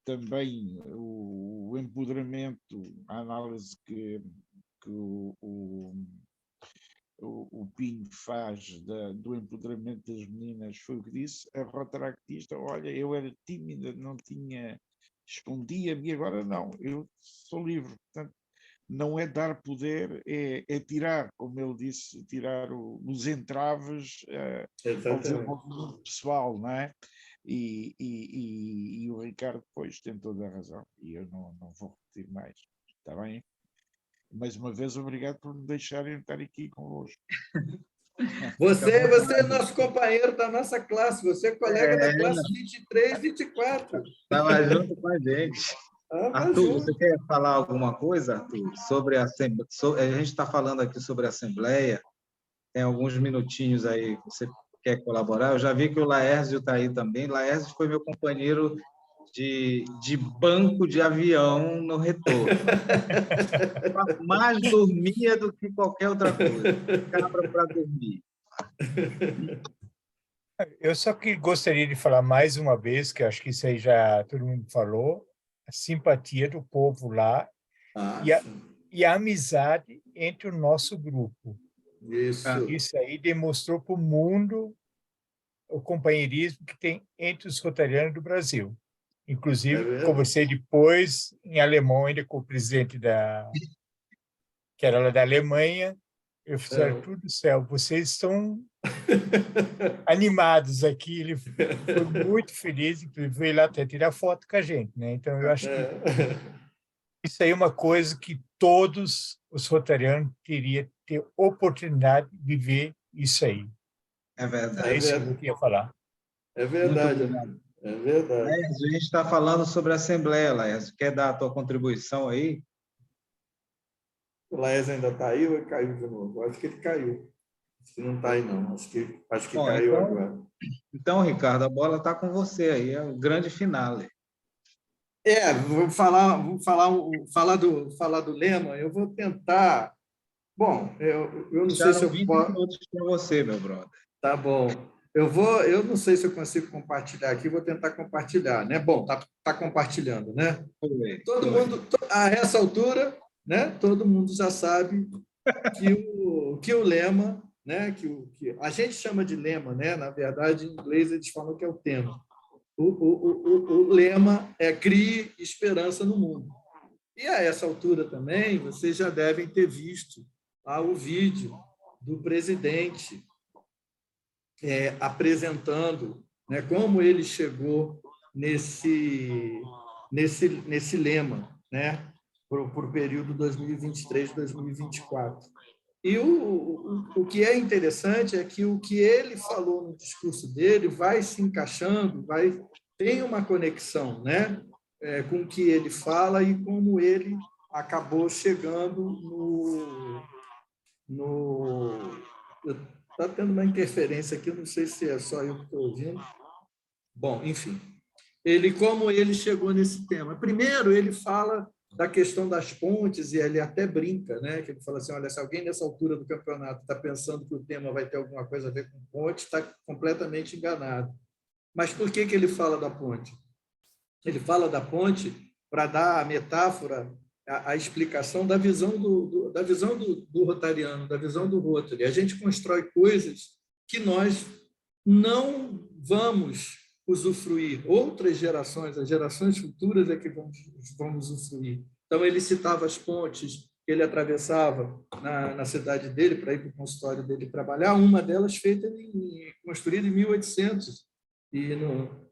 Também o empoderamento, a análise que o Pinho faz do empoderamento das meninas foi o que disse. A rotaractista, olha, eu era tímida, não tinha, escondia-me, e agora não, eu sou livre. Portanto, não é dar poder, é tirar, como ele disse, tirar os entraves ao desenvolvimento pessoal, não é? E o Ricardo depois tem toda a razão, e eu não vou repetir mais, está bem? Mais uma vez, obrigado por me deixarem estar aqui convosco. Você é nosso companheiro da nossa classe, você é colega da classe 23, 24. Estava junto com a gente. Arthur, você quer falar alguma coisa, Arthur? Sobre a gente está falando aqui sobre a Assembleia, tem alguns minutinhos aí, você quer colaborar? Eu já vi que o Laércio está aí também. Laércio foi meu companheiro de banco de avião no retorno. Mais dormia do que qualquer outra coisa. Cabra para dormir. Eu só que gostaria de falar mais uma vez, que acho que isso aí já todo mundo falou, a simpatia do povo lá e a amizade entre o nosso grupo. Isso aí demonstrou para o mundo o companheirismo que tem entre os rotarianos do Brasil. Inclusive, conversei depois em alemão ainda com o presidente que era lá da Alemanha. Eu falei, tudo do céu, vocês estão animados aqui. Ele foi muito feliz, inclusive veio lá até tirar foto com a gente, né? Então, eu acho que isso aí é uma coisa que todos os rotarianos teriam ter oportunidade de viver isso aí. É verdade. É isso que eu queria falar. É verdade. É verdade. Laércio, a gente está falando sobre a Assembleia, Laércio. Quer dar a tua contribuição aí? O Laércio ainda está aí ou caiu de novo? Acho que ele caiu. Acho que não está aí, não. Acho que bom, caiu então, agora. Então, Ricardo, a bola está com você aí. É o grande finale. Vou falar do lema. Eu vou tentar... Bom, eu não sei se eu posso... minutos para você, meu brother. Tá bom. eu não sei se eu consigo compartilhar aqui, vou tentar compartilhar, né? Bom, tá compartilhando, né? Todo mundo, a essa altura, né? Todo mundo já sabe que o lema, né? Que a gente chama de lema, né? Na verdade, em inglês eles falam que é o tema. O lema é crie esperança no mundo. E a essa altura também, vocês já devem ter visto lá o vídeo do presidente apresentando, né, como ele chegou nesse lema, né, por período 2023-2024. E o que é interessante é que o que ele falou no discurso dele vai se encaixando, tem uma conexão, né, com o que ele fala e como ele acabou chegando Está tendo uma interferência aqui, eu não sei se é só eu que estou ouvindo. Bom, enfim. Como ele chegou nesse tema? Primeiro, ele fala da questão das pontes, e ele até brinca, né? Que ele fala assim, olha, se alguém nessa altura do campeonato está pensando que o tema vai ter alguma coisa a ver com ponte, está completamente enganado. Mas por que ele fala da ponte? Ele fala da ponte para dar a metáfora, a explicação da visão do rotariano, da visão do Rotary. A gente constrói coisas que nós não vamos usufruir. Outras gerações, as gerações futuras é que vão usufruir. Então, ele citava as pontes que ele atravessava na cidade dele para ir para o consultório dele trabalhar, uma delas construída em 1800, e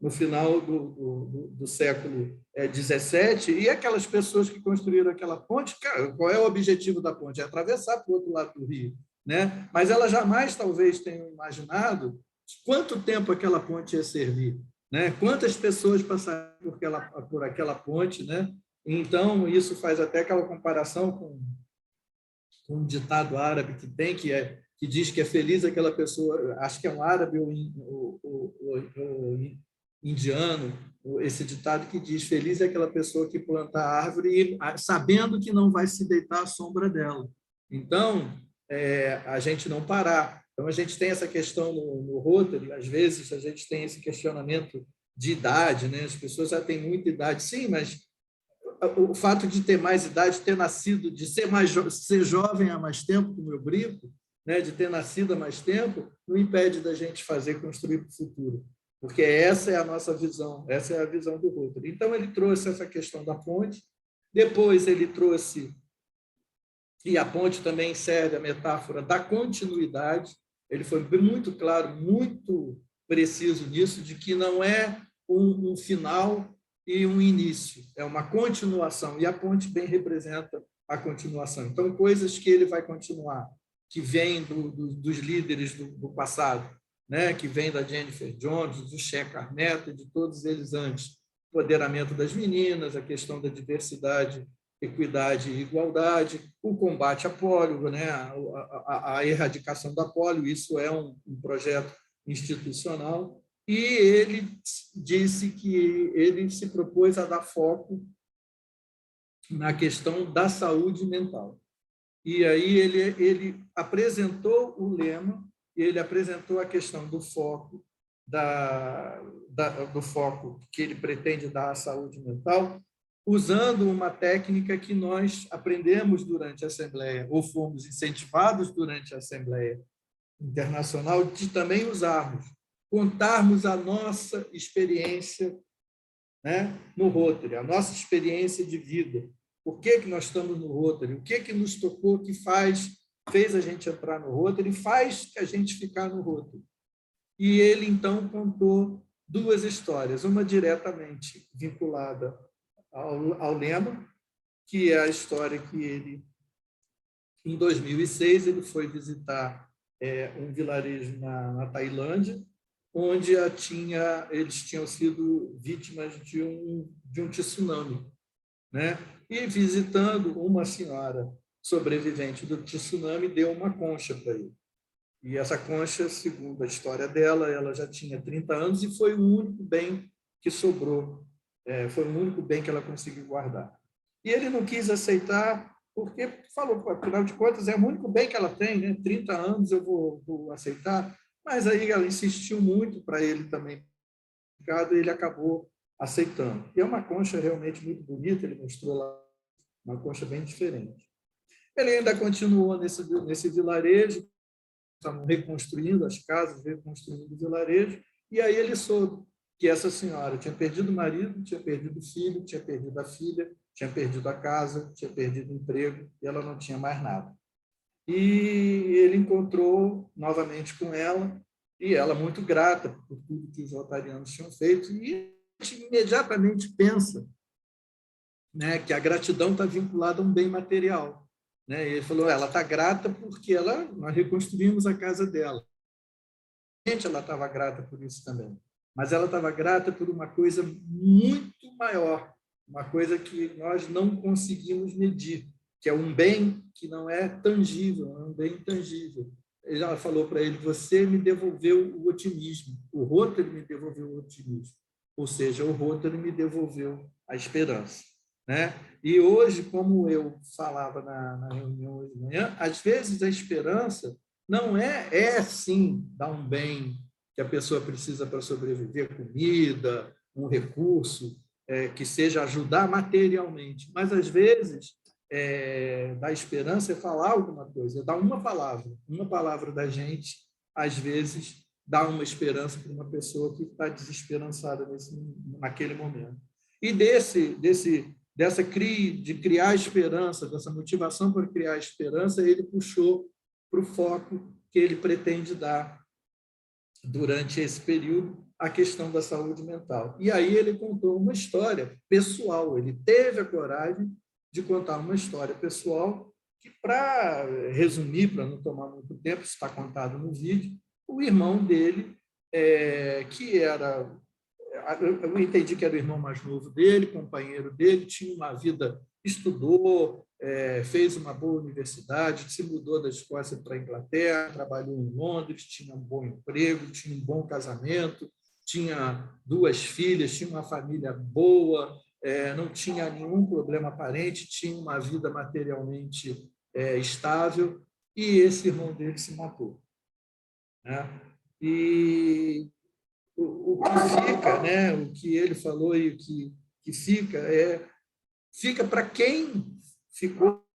no final do século XVII, e aquelas pessoas que construíram aquela ponte, cara, qual é o objetivo da ponte? É atravessar para o outro lado do rio, né? Mas elas jamais, talvez, tenham imaginado quanto tempo aquela ponte ia servir, né? Quantas pessoas passariam por aquela ponte, né? Então, isso faz até aquela comparação com um ditado árabe que tem, que diz que é feliz aquela pessoa, acho que é um árabe ou indiano, esse ditado que diz feliz é aquela pessoa que planta a árvore sabendo que não vai se deitar à sombra dela. Então, a gente não parar. Então, a gente tem essa questão no Rotary, às vezes a gente tem esse questionamento de idade, né? As pessoas já têm muita idade, sim, mas o fato de ter mais idade, ter nascido, de ser jovem há mais tempo, como eu brinco, né, de ter nascido há mais tempo, não impede da gente construir para o futuro, porque essa é a nossa visão, essa é a visão do Rotary. Então, ele trouxe essa questão da ponte, depois ele trouxe, e a ponte também serve a metáfora da continuidade, ele foi muito claro, muito preciso nisso, de que não é um final e um início, é uma continuação, e a ponte bem representa a continuação. Então, coisas que ele vai continuar, que vêm dos líderes do passado, né? Que vem da Jennifer Jones, do Sheikh Ahmed, de todos eles antes. O empoderamento das meninas, a questão da diversidade, equidade e igualdade, o combate à pólio, né? a erradicação da pólio, isso é um projeto institucional. E ele disse que ele se propôs a dar foco na questão da saúde mental. E aí ele apresentou o lema, e ele apresentou a questão do foco, do foco que ele pretende dar à saúde mental, usando uma técnica que nós aprendemos durante a Assembleia, ou fomos incentivados durante a Assembleia Internacional, de também usarmos, contarmos a nossa experiência, né, no Rotary, a nossa experiência de vida. Por que nós estamos no Rotary? O que nos tocou, que fez a gente entrar no Rotary, faz a gente ficar no Rotary. E ele, então, contou duas histórias, uma diretamente vinculada ao lema, que é a história que ele, em 2006, ele foi visitar um vilarejo na Tailândia, onde eles tinham sido vítimas de um tsunami, né? E visitando, uma senhora sobrevivente do tsunami deu uma concha para ele. E essa concha, segundo a história dela, ela já tinha 30 anos e foi o único bem que sobrou, foi o único bem que ela conseguiu guardar. E ele não quis aceitar, porque falou, afinal de contas, é o único bem que ela tem, né? 30 anos eu vou aceitar. Mas aí ela insistiu muito para ele também, e ele acabou aceitando. E é uma concha realmente muito bonita, ele mostrou lá, uma concha bem diferente. Ele ainda continuou nesse vilarejo, estavam reconstruindo as casas, reconstruindo o vilarejo, e aí ele soube que essa senhora tinha perdido o marido, tinha perdido o filho, tinha perdido a filha, tinha perdido a casa, tinha perdido o emprego, e ela não tinha mais nada. E ele encontrou novamente com ela, e ela muito grata por tudo que os rotarianos tinham feito, e a gente imediatamente pensa, né, que a gratidão está vinculada a um bem material. Né? E ele falou, ela está grata porque nós reconstruímos a casa dela. Ela estava grata por isso também. Mas ela estava grata por uma coisa muito maior, uma coisa que nós não conseguimos medir, que é um bem que não é tangível, é um bem intangível. Ela falou para ele, você me devolveu o otimismo, o Rotary me devolveu o otimismo, ou seja, o Rotary me devolveu a esperança. Né? E hoje, como eu falava na reunião hoje de manhã, às vezes a esperança não é sim dar um bem que a pessoa precisa para sobreviver, comida, um recurso, que seja ajudar materialmente, mas às vezes dar esperança é falar alguma coisa, é dar uma palavra da gente, às vezes dá uma esperança para uma pessoa que está desesperançada naquele momento. E de criar esperança, dessa motivação para criar esperança, ele puxou para o foco que ele pretende dar durante esse período, a questão da saúde mental. E aí ele contou uma história pessoal, ele teve a coragem de contar uma história pessoal que, para resumir, para não tomar muito tempo, está contado no vídeo, o irmão dele, que era... Eu entendi que era o irmão mais novo dele, companheiro dele, tinha uma vida, estudou, fez uma boa universidade, se mudou da Escócia para a Inglaterra, trabalhou em Londres, tinha um bom emprego, tinha um bom casamento, tinha 2 filhas, tinha uma família boa, não tinha nenhum problema aparente, tinha uma vida materialmente estável, e esse irmão dele se matou. Né? E o que fica, né, o que ele falou e o que fica para quem ficou,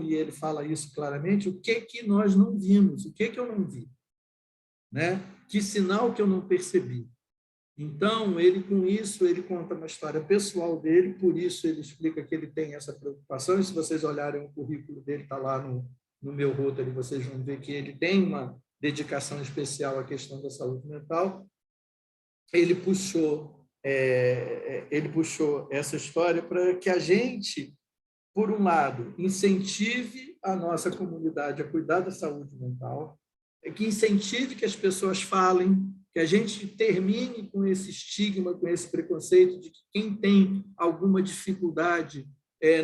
e ele fala isso claramente, o que nós não vimos, o que eu não vi, né? Que sinal que eu não percebi. Então, ele com isso, ele conta uma história pessoal dele, por isso ele explica que ele tem essa preocupação, e se vocês olharem o currículo dele, está lá no meu Rotary, vocês vão ver que ele tem uma dedicação especial à questão da saúde mental. Ele puxou essa história para que a gente, por um lado, incentive a nossa comunidade a cuidar da saúde mental, que incentive que as pessoas falem, que a gente termine com esse estigma, com esse preconceito de que quem tem alguma dificuldade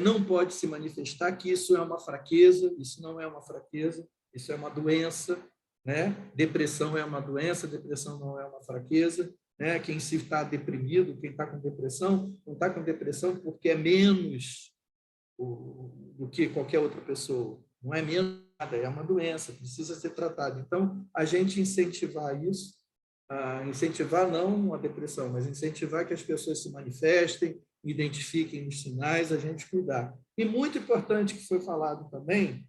não pode se manifestar, que isso é uma fraqueza, isso não é uma fraqueza, isso é uma doença, né? Depressão é uma doença, depressão não é uma fraqueza. Né? Quem se está deprimido, quem está com depressão, não está com depressão porque é menos do que qualquer outra pessoa. Não é menos nada, é uma doença, precisa ser tratada. Então, a gente incentivar isso, incentivar não a depressão, mas incentivar que as pessoas se manifestem, identifiquem os sinais, a gente cuidar. E muito importante que foi falado também,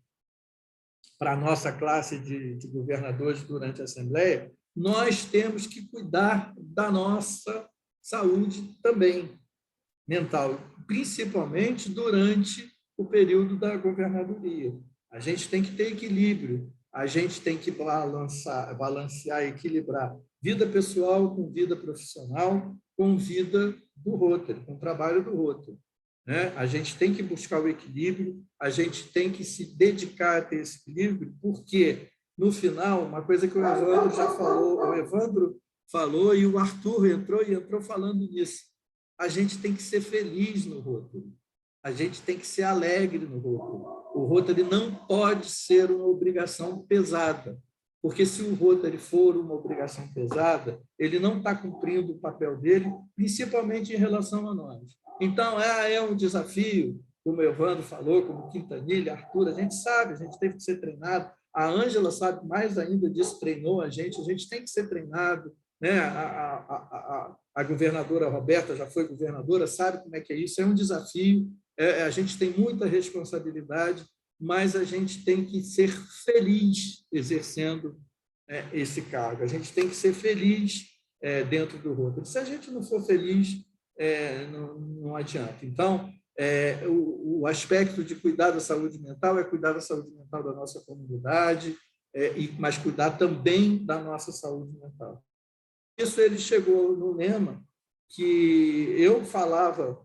para a nossa classe de governadores durante a Assembleia, nós temos que cuidar da nossa saúde também mental, principalmente durante o período da governadoria. A gente tem que ter equilíbrio, a gente tem que balancear, equilibrar vida pessoal com vida profissional, com vida do Rotary, com o trabalho do Rotary. Né? A gente tem que buscar o equilíbrio, a gente tem que se dedicar a ter esse equilíbrio, porque, no final, uma coisa que o Evandro já falou, o Evandro falou e o Arthur entrou falando nisso, a gente tem que ser feliz no Rotary, a gente tem que ser alegre no Rotary. O Rotary não pode ser uma obrigação pesada, porque se o Rotary for uma obrigação pesada, ele não está cumprindo o papel dele, principalmente em relação a nós. Então, é um desafio, como o Evandro falou, como Quintanilha, Arthur, a gente sabe, a gente teve que ser treinado, A Ângela sabe mais ainda disso, treinou a gente tem que ser treinado, né? A governadora Roberta já foi governadora, sabe como é que é isso, é um desafio, a gente tem muita responsabilidade, mas a gente tem que ser feliz exercendo esse cargo, a gente tem que ser feliz dentro do Rotary. Se a gente não for feliz, não adianta. Então, o aspecto de cuidar da saúde mental é cuidar da saúde mental da nossa comunidade, mas cuidar também da nossa saúde mental. Isso ele chegou no lema que eu falava,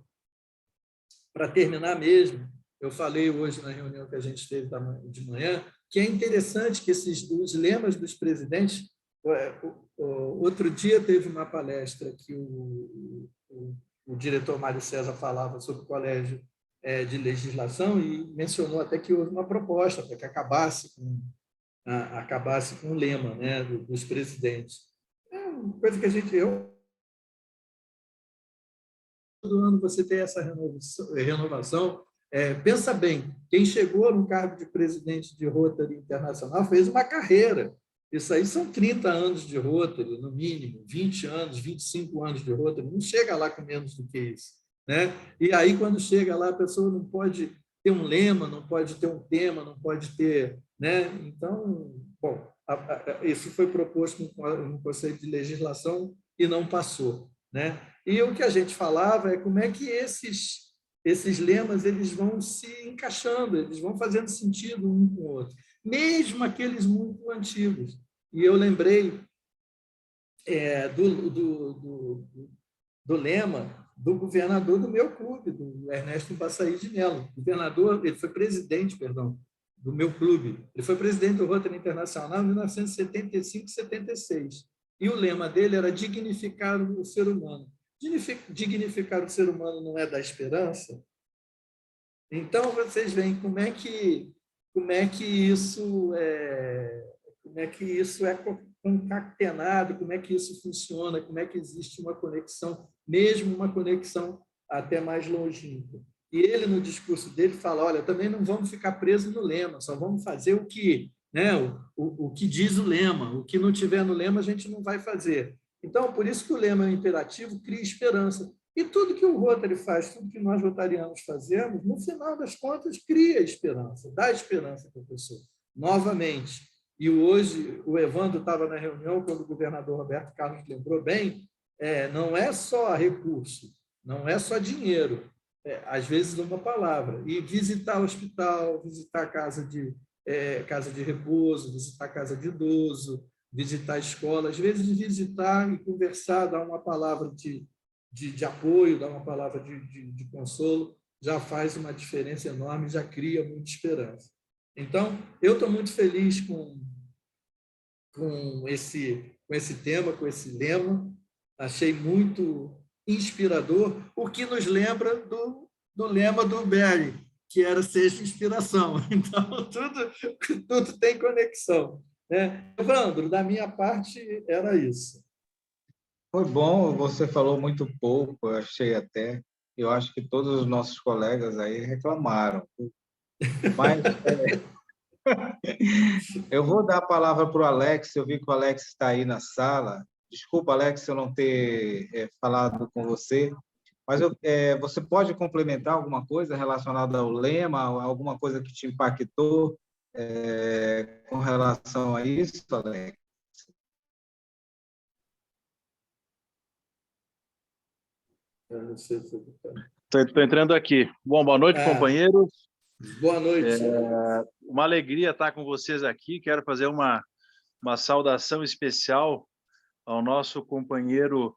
para terminar mesmo, eu falei hoje na reunião que a gente teve de manhã, que é interessante que os lemas dos presidentes... Outro dia teve uma palestra que o diretor Mário César falava sobre o Colégio de Legislação e mencionou até que houve uma proposta para que acabasse com o lema, né, dos presidentes. É uma coisa que a gente... todo ano você tem essa renovação. Pensa bem, quem chegou no cargo de presidente de Rotary Internacional fez uma carreira. Isso aí são 30 anos de Rotary, no mínimo, 20 anos, 25 anos de Rotary, não chega lá com menos do que isso, né? E aí, quando chega lá, a pessoa não pode ter um lema, não pode ter um tema, não pode ter... né? Então, bom, isso foi proposto no Conselho de Legislação e não passou, né? E o que a gente falava é como é que esses lemas eles vão se encaixando, eles vão fazendo sentido um com o outro, mesmo aqueles muito antigos. E eu lembrei do lema do governador do meu clube, do Ernesto Passaí de Mello. Governador, ele foi presidente, perdão, do meu clube. Ele foi presidente do Rotary Internacional em 1975 e 76. E o lema dele era dignificar o ser humano. Dignificar o ser humano não é dar esperança? Então, vocês veem como é que isso é concatenado, como é que isso funciona, como é que existe uma conexão, mesmo uma conexão até mais longínqua. E ele, no discurso dele, fala, olha, também não vamos ficar presos no lema, só vamos fazer o que, né, o que diz o lema, o que não tiver no lema a gente não vai fazer. Então, por isso que o lema é um imperativo, cria esperança. E tudo que o Rotary faz, tudo que nós rotarianos fazemos, no final das contas, cria esperança, dá esperança para a pessoa. Novamente, e hoje o Evandro estava na reunião, quando o governador Roberto Carlos lembrou bem, não é só recurso, não é só dinheiro, às vezes uma palavra. E visitar o hospital, visitar casa de repouso, visitar casa de idoso, visitar a escola, às vezes visitar e conversar, dar uma palavra de apoio, dar uma palavra de consolo, já faz uma diferença enorme, já cria muita esperança. Então, eu estou muito feliz com esse tema, com esse lema, achei muito inspirador, o que nos lembra do lema do Barry, que era seja inspiração. Então, tudo tem conexão, né? Evandro, da minha parte, era isso. Foi bom, você falou muito pouco, eu achei até. Eu acho que todos os nossos colegas aí reclamaram. Mas eu vou dar a palavra para o Alex, eu vi que o Alex está aí na sala. Desculpa, Alex, eu não ter falado com você, mas você pode complementar alguma coisa relacionada ao lema, alguma coisa que te impactou com relação a isso, Alex? Estou entrando aqui. Bom, boa noite, companheiros. Boa noite. Uma alegria estar com vocês aqui. Quero fazer uma saudação especial ao nosso companheiro,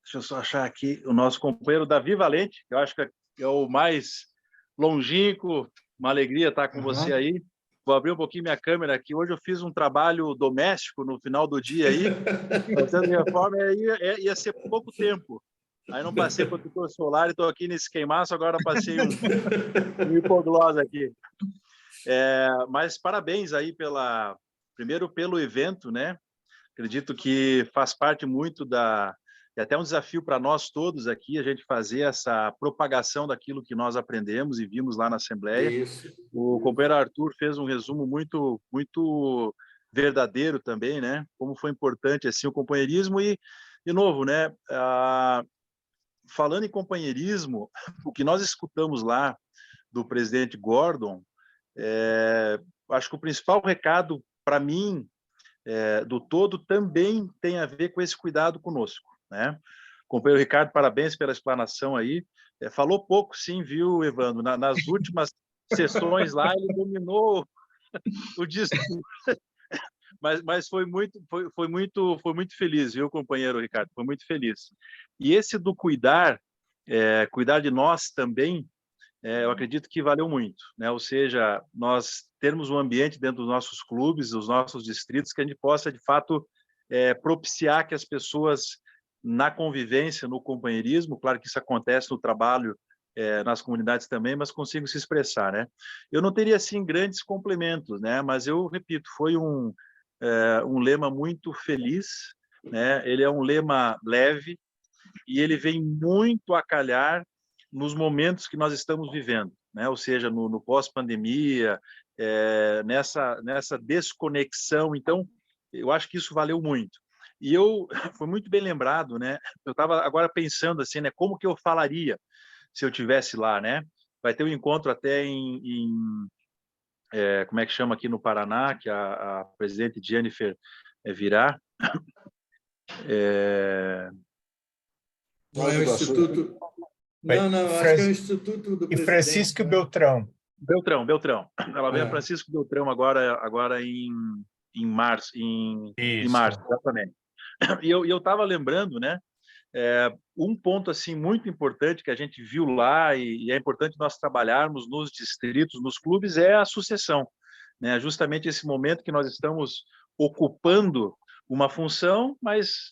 deixa eu só achar aqui, o nosso companheiro Davi Valente, que eu acho que é o mais longínquo. Uma alegria estar com você aí. Vou abrir um pouquinho minha câmera aqui. Hoje eu fiz um trabalho doméstico no final do dia aí. Fazendo reforma, ia ser pouco tempo. Aí não passei protetor solar e estou aqui nesse queimaço, agora passei um hipoglós aqui. Mas parabéns aí primeiro pelo evento, né? Acredito que faz parte muito e até um desafio para nós todos aqui, a gente fazer essa propagação daquilo que nós aprendemos e vimos lá na Assembleia. Isso. O companheiro Arthur fez um resumo muito verdadeiro também, né? Como foi importante assim o companheirismo e, de novo, né? Falando em companheirismo, o que nós escutamos lá do presidente Gordon, acho que o principal recado para mim do todo também tem a ver com esse cuidado conosco, né? Companheiro Ricardo, parabéns pela explanação aí. Falou pouco, sim, viu, Evandro? Nas últimas sessões lá, ele dominou o discurso, mas foi muito feliz, viu, companheiro Ricardo? Foi muito feliz. E esse do cuidar de nós também, eu acredito que valeu muito, né? Ou seja, nós termos um ambiente dentro dos nossos clubes, dos nossos distritos, que a gente possa, de fato, propiciar que as pessoas, na convivência, no companheirismo, claro que isso acontece no trabalho, nas comunidades também, mas consigam se expressar, né? Eu não teria, assim, grandes complementos, né? Mas eu repito, foi um lema muito feliz, né? Ele é um lema leve e ele vem muito a calhar nos momentos que nós estamos vivendo, né? Ou seja, no pós-pandemia, nessa desconexão. Então, eu acho que isso valeu muito. E foi muito bem lembrado, né? Eu estava agora pensando assim, né? Como que eu falaria se eu tivesse lá, né? Vai ter um encontro até como é que chama aqui no Paraná, que a presidente Jennifer virá. Não é o Instituto... Não, acho que é o Instituto do E Francisco Presidente, Beltrão. Beltrão. Ela vem a Francisco Beltrão agora em março, em março, exatamente. E eu estava lembrando, né? Um ponto assim muito importante que a gente viu lá e é importante nós trabalharmos nos distritos, nos clubes, é a sucessão, né? Justamente esse momento que nós estamos ocupando uma função, mas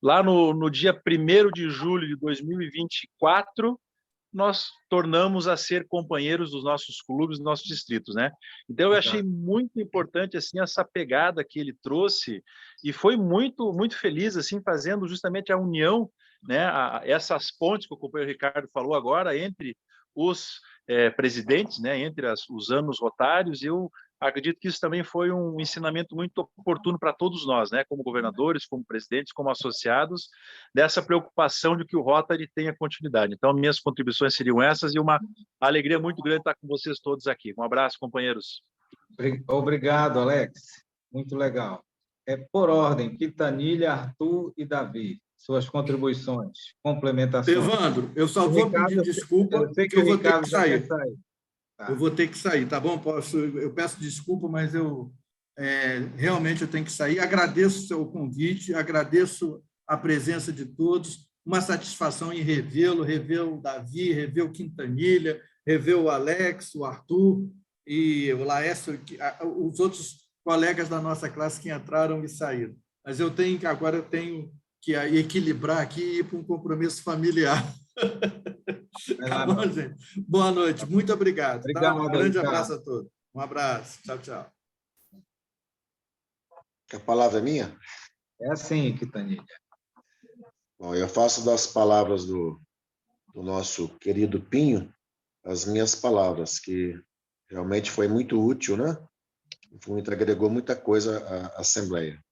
lá no dia 1º de julho de 2024, nós tornamos a ser companheiros dos nossos clubes, dos nossos distritos, né? Então, eu achei muito importante, assim, essa pegada que ele trouxe e foi muito, muito feliz, assim, fazendo justamente a união, né? Essas pontes que o companheiro Ricardo falou agora entre os presidentes, né? Entre os anos rotários. Eu acredito que isso também foi um ensinamento muito oportuno para todos nós, né? Como governadores, como presidentes, como associados, dessa preocupação de que o Rotary tenha continuidade. Então, minhas contribuições seriam essas e uma alegria muito grande estar com vocês todos aqui. Um abraço, companheiros. Obrigado, Alex. Muito legal. Por ordem, Quintanilha, Arthur e Davi. Suas contribuições, complementações. Evandro, eu só vou pedir desculpa, porque eu vou ter que sair. Tá. Eu vou ter que sair, tá bom? Eu peço desculpa, mas realmente eu tenho que sair. Agradeço o seu convite, agradeço a presença de todos. Uma satisfação em revê-lo, rever o Davi, rever o Quintanilha, rever o Alex, o Arthur e o Laércio, os outros colegas da nossa classe que entraram e saíram. Mas agora eu tenho que equilibrar aqui e ir para um compromisso familiar. Tá bom, gente? Boa noite, muito obrigado. Obrigado, Um grande abraço a todos. Um abraço. Tchau. A palavra é minha? É assim, Quintanilha. Bom, eu faço das palavras do nosso querido Pinho as minhas palavras, que realmente foi muito útil, né? Agregou muita coisa à Assembleia.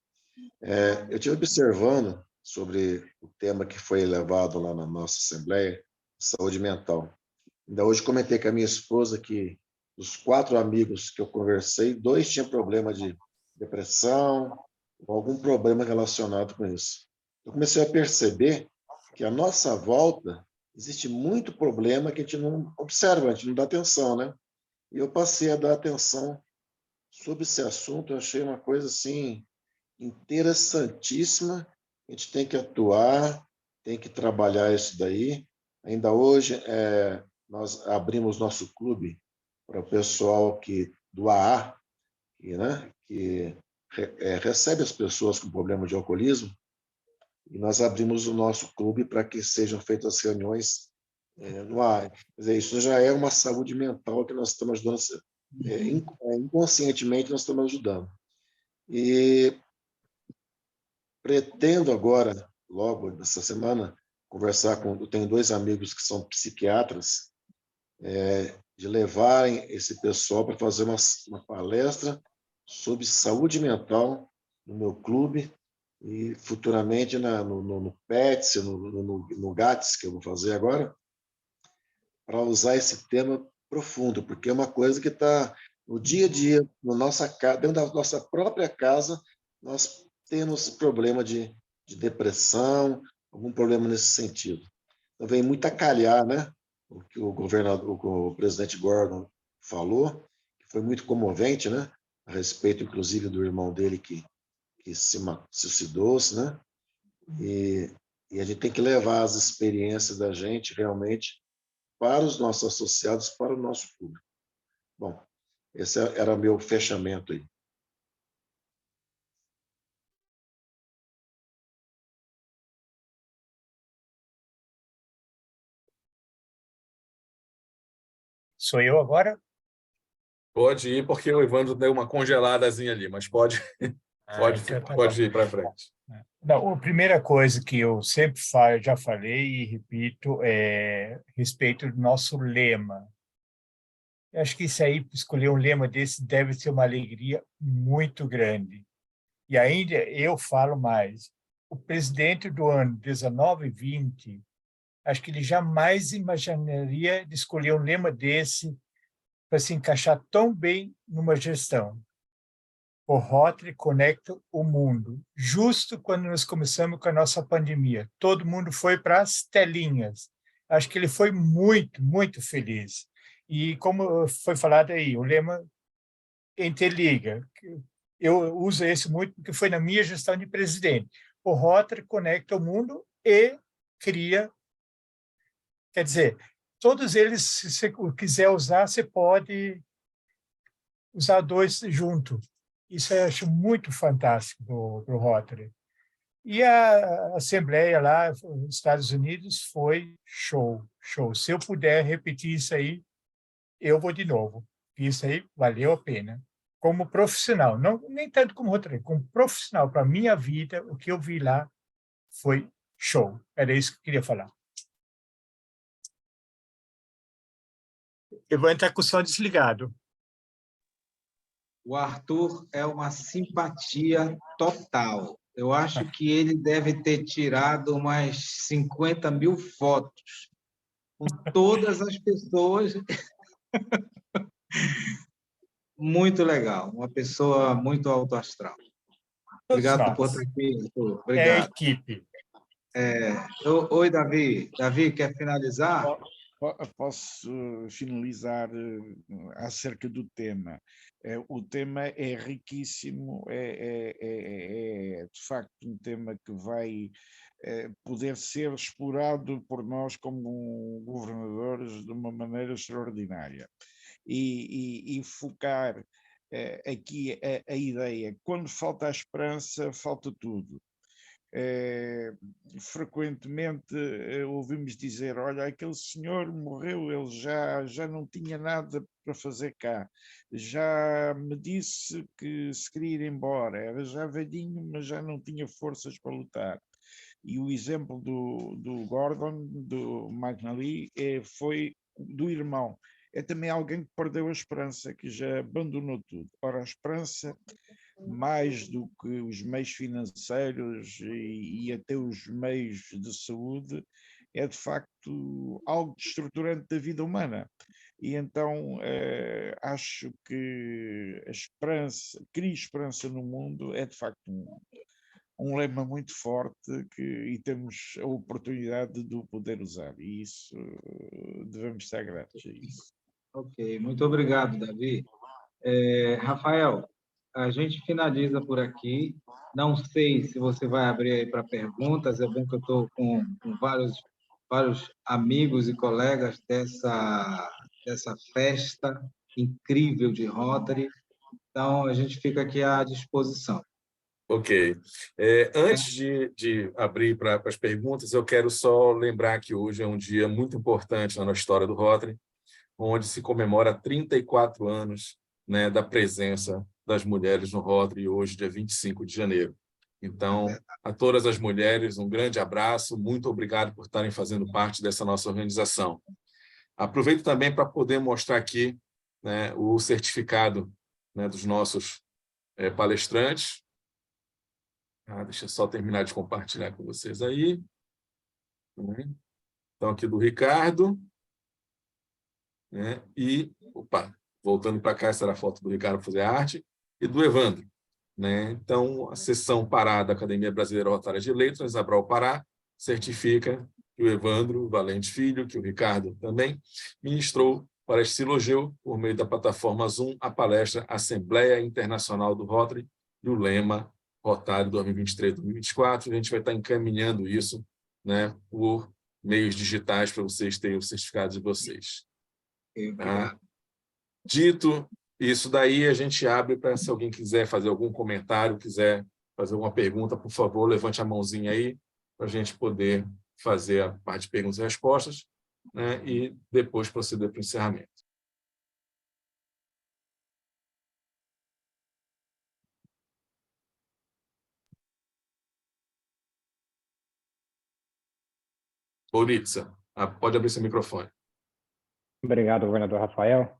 Eu estive observando sobre o tema que foi levado lá na nossa Assembleia, saúde mental. Ainda hoje comentei com a minha esposa que dos 4 amigos que eu conversei, 2 tinham problema de depressão, ou algum problema relacionado com isso. Eu comecei a perceber que à nossa volta existe muito problema que a gente não observa, a gente não dá atenção, né? E eu passei a dar atenção sobre esse assunto, eu achei uma coisa assim interessantíssima. A gente tem que atuar, tem que trabalhar isso daí. Ainda hoje, nós abrimos nosso clube para o pessoal do AA, que recebe as pessoas com problema de alcoolismo, e nós abrimos o nosso clube para que sejam feitas reuniões no AA. Quer dizer, isso já é uma saúde mental que nós estamos ajudando, inconscientemente nós estamos ajudando. E pretendo agora, logo essa semana, conversar com... Eu tenho 2 amigos que são psiquiatras, de levarem esse pessoal para fazer uma palestra sobre saúde mental no meu clube e futuramente no PETS, no GATS, que eu vou fazer agora, para usar esse tema profundo, porque é uma coisa que está no dia a dia, no dentro da nossa própria casa, nós temos problema de depressão, algum problema nesse sentido. Então, vem muito a calhar, né? O que o presidente Gordon falou, que foi muito comovente, né? A respeito, inclusive, do irmão dele que se suicidou-se, né? E a gente tem que levar as experiências da gente realmente para os nossos associados, para o nosso público. Bom, esse era o meu fechamento aí. Sou eu agora? Pode ir, porque o Evandro deu uma congeladazinha ali, mas pode Então tá pode bom. ir para frente. Não, a primeira coisa que eu sempre falo, já falei e repito, é a respeito do nosso lema. Eu acho que isso aí, escolher um lema desse, deve ser uma alegria muito grande. E ainda eu falo mais. O presidente do ano 19 e 20, acho que ele jamais imaginaria de escolher um lema desse para se encaixar tão bem numa gestão. O Rotary conecta o mundo. Justo quando nós começamos com a nossa pandemia, todo mundo foi para as telinhas. Acho que ele foi muito, muito feliz. E como foi falado aí, o lema interliga. Eu uso esse muito porque foi na minha gestão de presidente. O Rotary conecta o mundo e cria. Quer dizer, todos eles, se você quiser usar, você pode usar 2 juntos. Isso eu acho muito fantástico do Rotary. E a Assembleia lá, nos Estados Unidos, foi show, show. Se eu puder repetir isso aí, eu vou de novo. Isso aí valeu a pena. Como profissional, não, nem tanto como Rotary, como profissional, para a minha vida, o que eu vi lá foi show. Era isso que eu queria falar. Evandro está com o som desligado. O Arthur é uma simpatia total. Eu acho que ele deve ter tirado umas 50.000 fotos com todas as pessoas. Muito legal, uma pessoa muito alto astral. Obrigado por estar aqui, Arthur. Obrigado. É a equipe. Oi, Davi. Davi, quer finalizar? Posso finalizar acerca do tema. O tema é riquíssimo, é de facto um tema que vai poder ser explorado por nós como governadores de uma maneira extraordinária. E focar aqui a ideia, quando falta a esperança, falta tudo. Frequentemente ouvimos dizer, olha, aquele senhor morreu, ele já não tinha nada para fazer cá, já me disse que se queria ir embora, era já velhinho, mas já não tinha forças para lutar. E o exemplo do Gordon, do McNally, foi do irmão. É também alguém que perdeu a esperança, que já abandonou tudo. Ora, a esperança, mais do que os meios financeiros e até os meios de saúde, é de facto algo estruturante da vida humana. E então acho que a esperança, cria esperança no mundo, é de facto um lema muito forte e temos a oportunidade de o poder usar. E isso devemos estar gratos a isso. Ok, muito obrigado, Davi. Rafael, a gente finaliza por aqui. Não sei se você vai abrir aí para perguntas, é bom que eu estou com vários amigos e colegas dessa festa incrível de Rotary, então a gente fica aqui à disposição. Ok. Antes de abrir para as perguntas, eu quero só lembrar que hoje é um dia muito importante na história do Rotary, onde se comemora 34 anos, né, da presença das mulheres no Rotary, hoje, dia 25 de janeiro. Então, a todas as mulheres, um grande abraço, muito obrigado por estarem fazendo parte dessa nossa organização. Aproveito também para poder mostrar aqui, né, o certificado, né, dos nossos palestrantes. Deixa eu só terminar de compartilhar com vocês aí. Então, aqui do Ricardo. Né, e, voltando para cá, essa era a foto do Ricardo para fazer a arte, e do Evandro. Né? Então, a sessão Pará da Academia Brasileira Rotária de Letras, a Brau Pará, certifica que o Evandro Valente Filho, que o Ricardo também, ministrou para este elogio, por meio da plataforma Zoom, a palestra Assembleia Internacional do Rotary e o lema Rotário 2023-2024. A gente vai estar encaminhando isso, né, por meios digitais para vocês terem o certificado de vocês. Tá? Dito isso daí, a gente abre para, se alguém quiser fazer algum comentário, quiser fazer alguma pergunta, por favor, levante a mãozinha aí, para a gente poder fazer a parte de perguntas e respostas, né, e depois proceder para o encerramento. Boritza, pode abrir seu microfone. Obrigado, governador Rafael.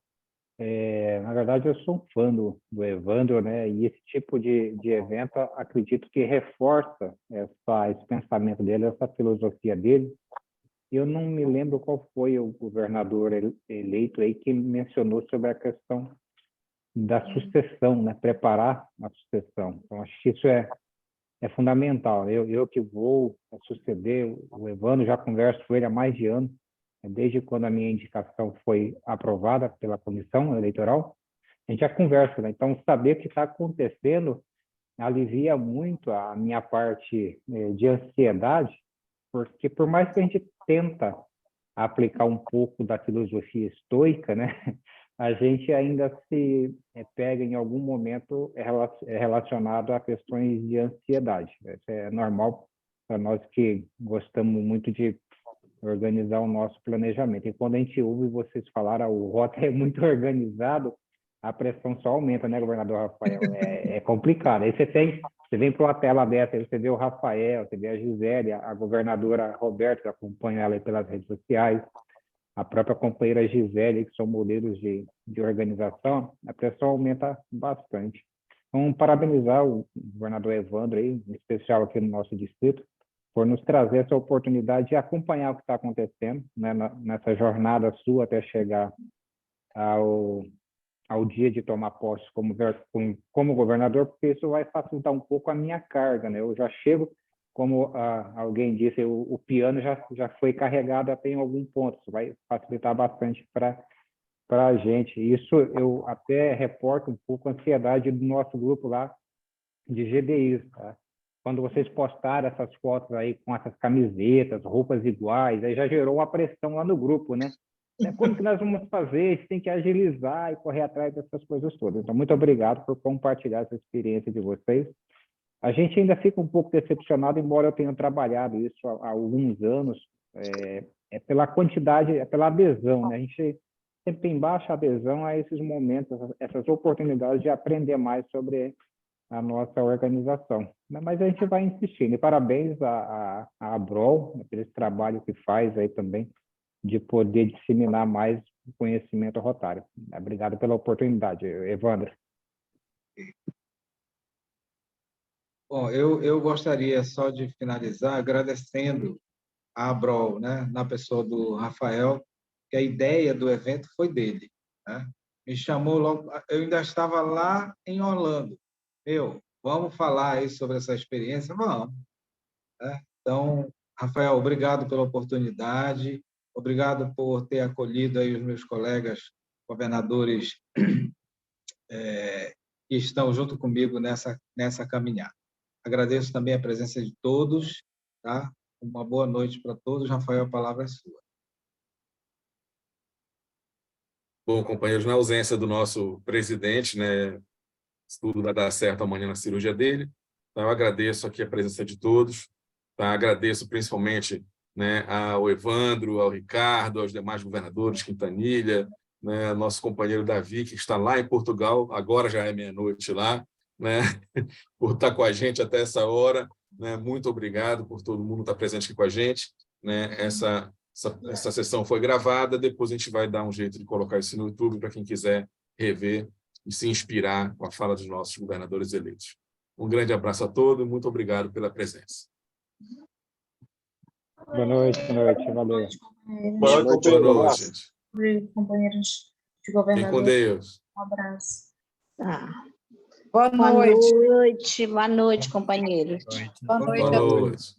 Na verdade, eu sou um fã do Evandro, né? E esse tipo de evento, acredito que reforça esse pensamento dele, essa filosofia dele. Eu não me lembro qual foi o governador eleito aí que mencionou sobre a questão da sucessão, né? Preparar a sucessão. Então, acho que isso é fundamental. Eu que vou suceder o Evandro, já converso com ele há mais de ano, desde quando a minha indicação foi aprovada pela comissão eleitoral, a gente já conversa, né? Então, saber o que está acontecendo alivia muito a minha parte de ansiedade, porque por mais que a gente tenta aplicar um pouco da filosofia estoica, né, a gente ainda se pega em algum momento relacionado a questões de ansiedade. Isso é normal para nós que gostamos muito de organizar o nosso planejamento. E quando a gente ouve vocês falar, o Rota é muito organizado, a pressão só aumenta, né, governador Rafael? É complicado. Aí você vem para uma tela dessa, aí você vê o Rafael, você vê a Gisele, a governadora Roberta, que acompanha ela aí pelas redes sociais, a própria companheira Gisele, que são modelos de organização, a pressão aumenta bastante. Então, parabenizar o governador Evandro, aí, em especial aqui no nosso distrito, por nos trazer essa oportunidade de acompanhar o que está acontecendo, né, nessa jornada sua até chegar ao dia de tomar posse como governador, porque isso vai facilitar um pouco a minha carga, né? Eu já chego, como alguém disse, o piano já foi carregado até em algum ponto, isso vai facilitar bastante para a gente. Isso eu até reporto um pouco a ansiedade do nosso grupo lá de GDIs, tá? Quando vocês postaram essas fotos aí com essas camisetas, roupas iguais, aí já gerou uma pressão lá no grupo, né? Como que nós vamos fazer? A gente tem que agilizar e correr atrás dessas coisas todas. Então, muito obrigado por compartilhar essa experiência de vocês. A gente ainda fica um pouco decepcionado, embora eu tenha trabalhado isso há alguns anos, pela quantidade, pela adesão, né? A gente sempre tem baixa adesão a esses momentos, essas oportunidades de aprender mais sobre a nossa organização. Mas a gente vai insistindo. E parabéns à ABROL, pelo trabalho que faz aí também, de poder disseminar mais o conhecimento rotário. Obrigado pela oportunidade, Evandro. Bom, eu gostaria só de finalizar agradecendo a ABROL, né, na pessoa do Rafael, que a ideia do evento foi dele, né? Me chamou logo, eu ainda estava lá em Orlando. Vamos falar aí sobre essa experiência? Vamos. Né? Então, Rafael, obrigado pela oportunidade, obrigado por ter acolhido aí os meus colegas governadores que estão junto comigo nessa caminhada. Agradeço também a presença de todos, tá? Uma boa noite para todos. Rafael, a palavra é sua. Bom, companheiros, na ausência do nosso presidente, né, tudo vai dar certo amanhã na cirurgia dele. Então, eu agradeço aqui a presença de todos. Tá? Agradeço principalmente, né, ao Evandro, ao Ricardo, aos demais governadores, Quintanilha, né, nosso companheiro Davi, que está lá em Portugal, agora já é meia-noite lá, né, por estar com a gente até essa hora, né? Muito obrigado por todo mundo estar presente aqui com a gente, né? Essa sessão foi gravada, depois a gente vai dar um jeito de colocar isso no YouTube para quem quiser rever e se inspirar com a fala dos nossos governadores eleitos. Um grande abraço a todos e muito obrigado pela presença. Boa noite, valeu. Boa noite, Boa noite, gente. Companheiros de Fiquem governador. com Deus. Um abraço. Tá. Boa noite. Boa noite, companheiros. Boa noite. Boa noite.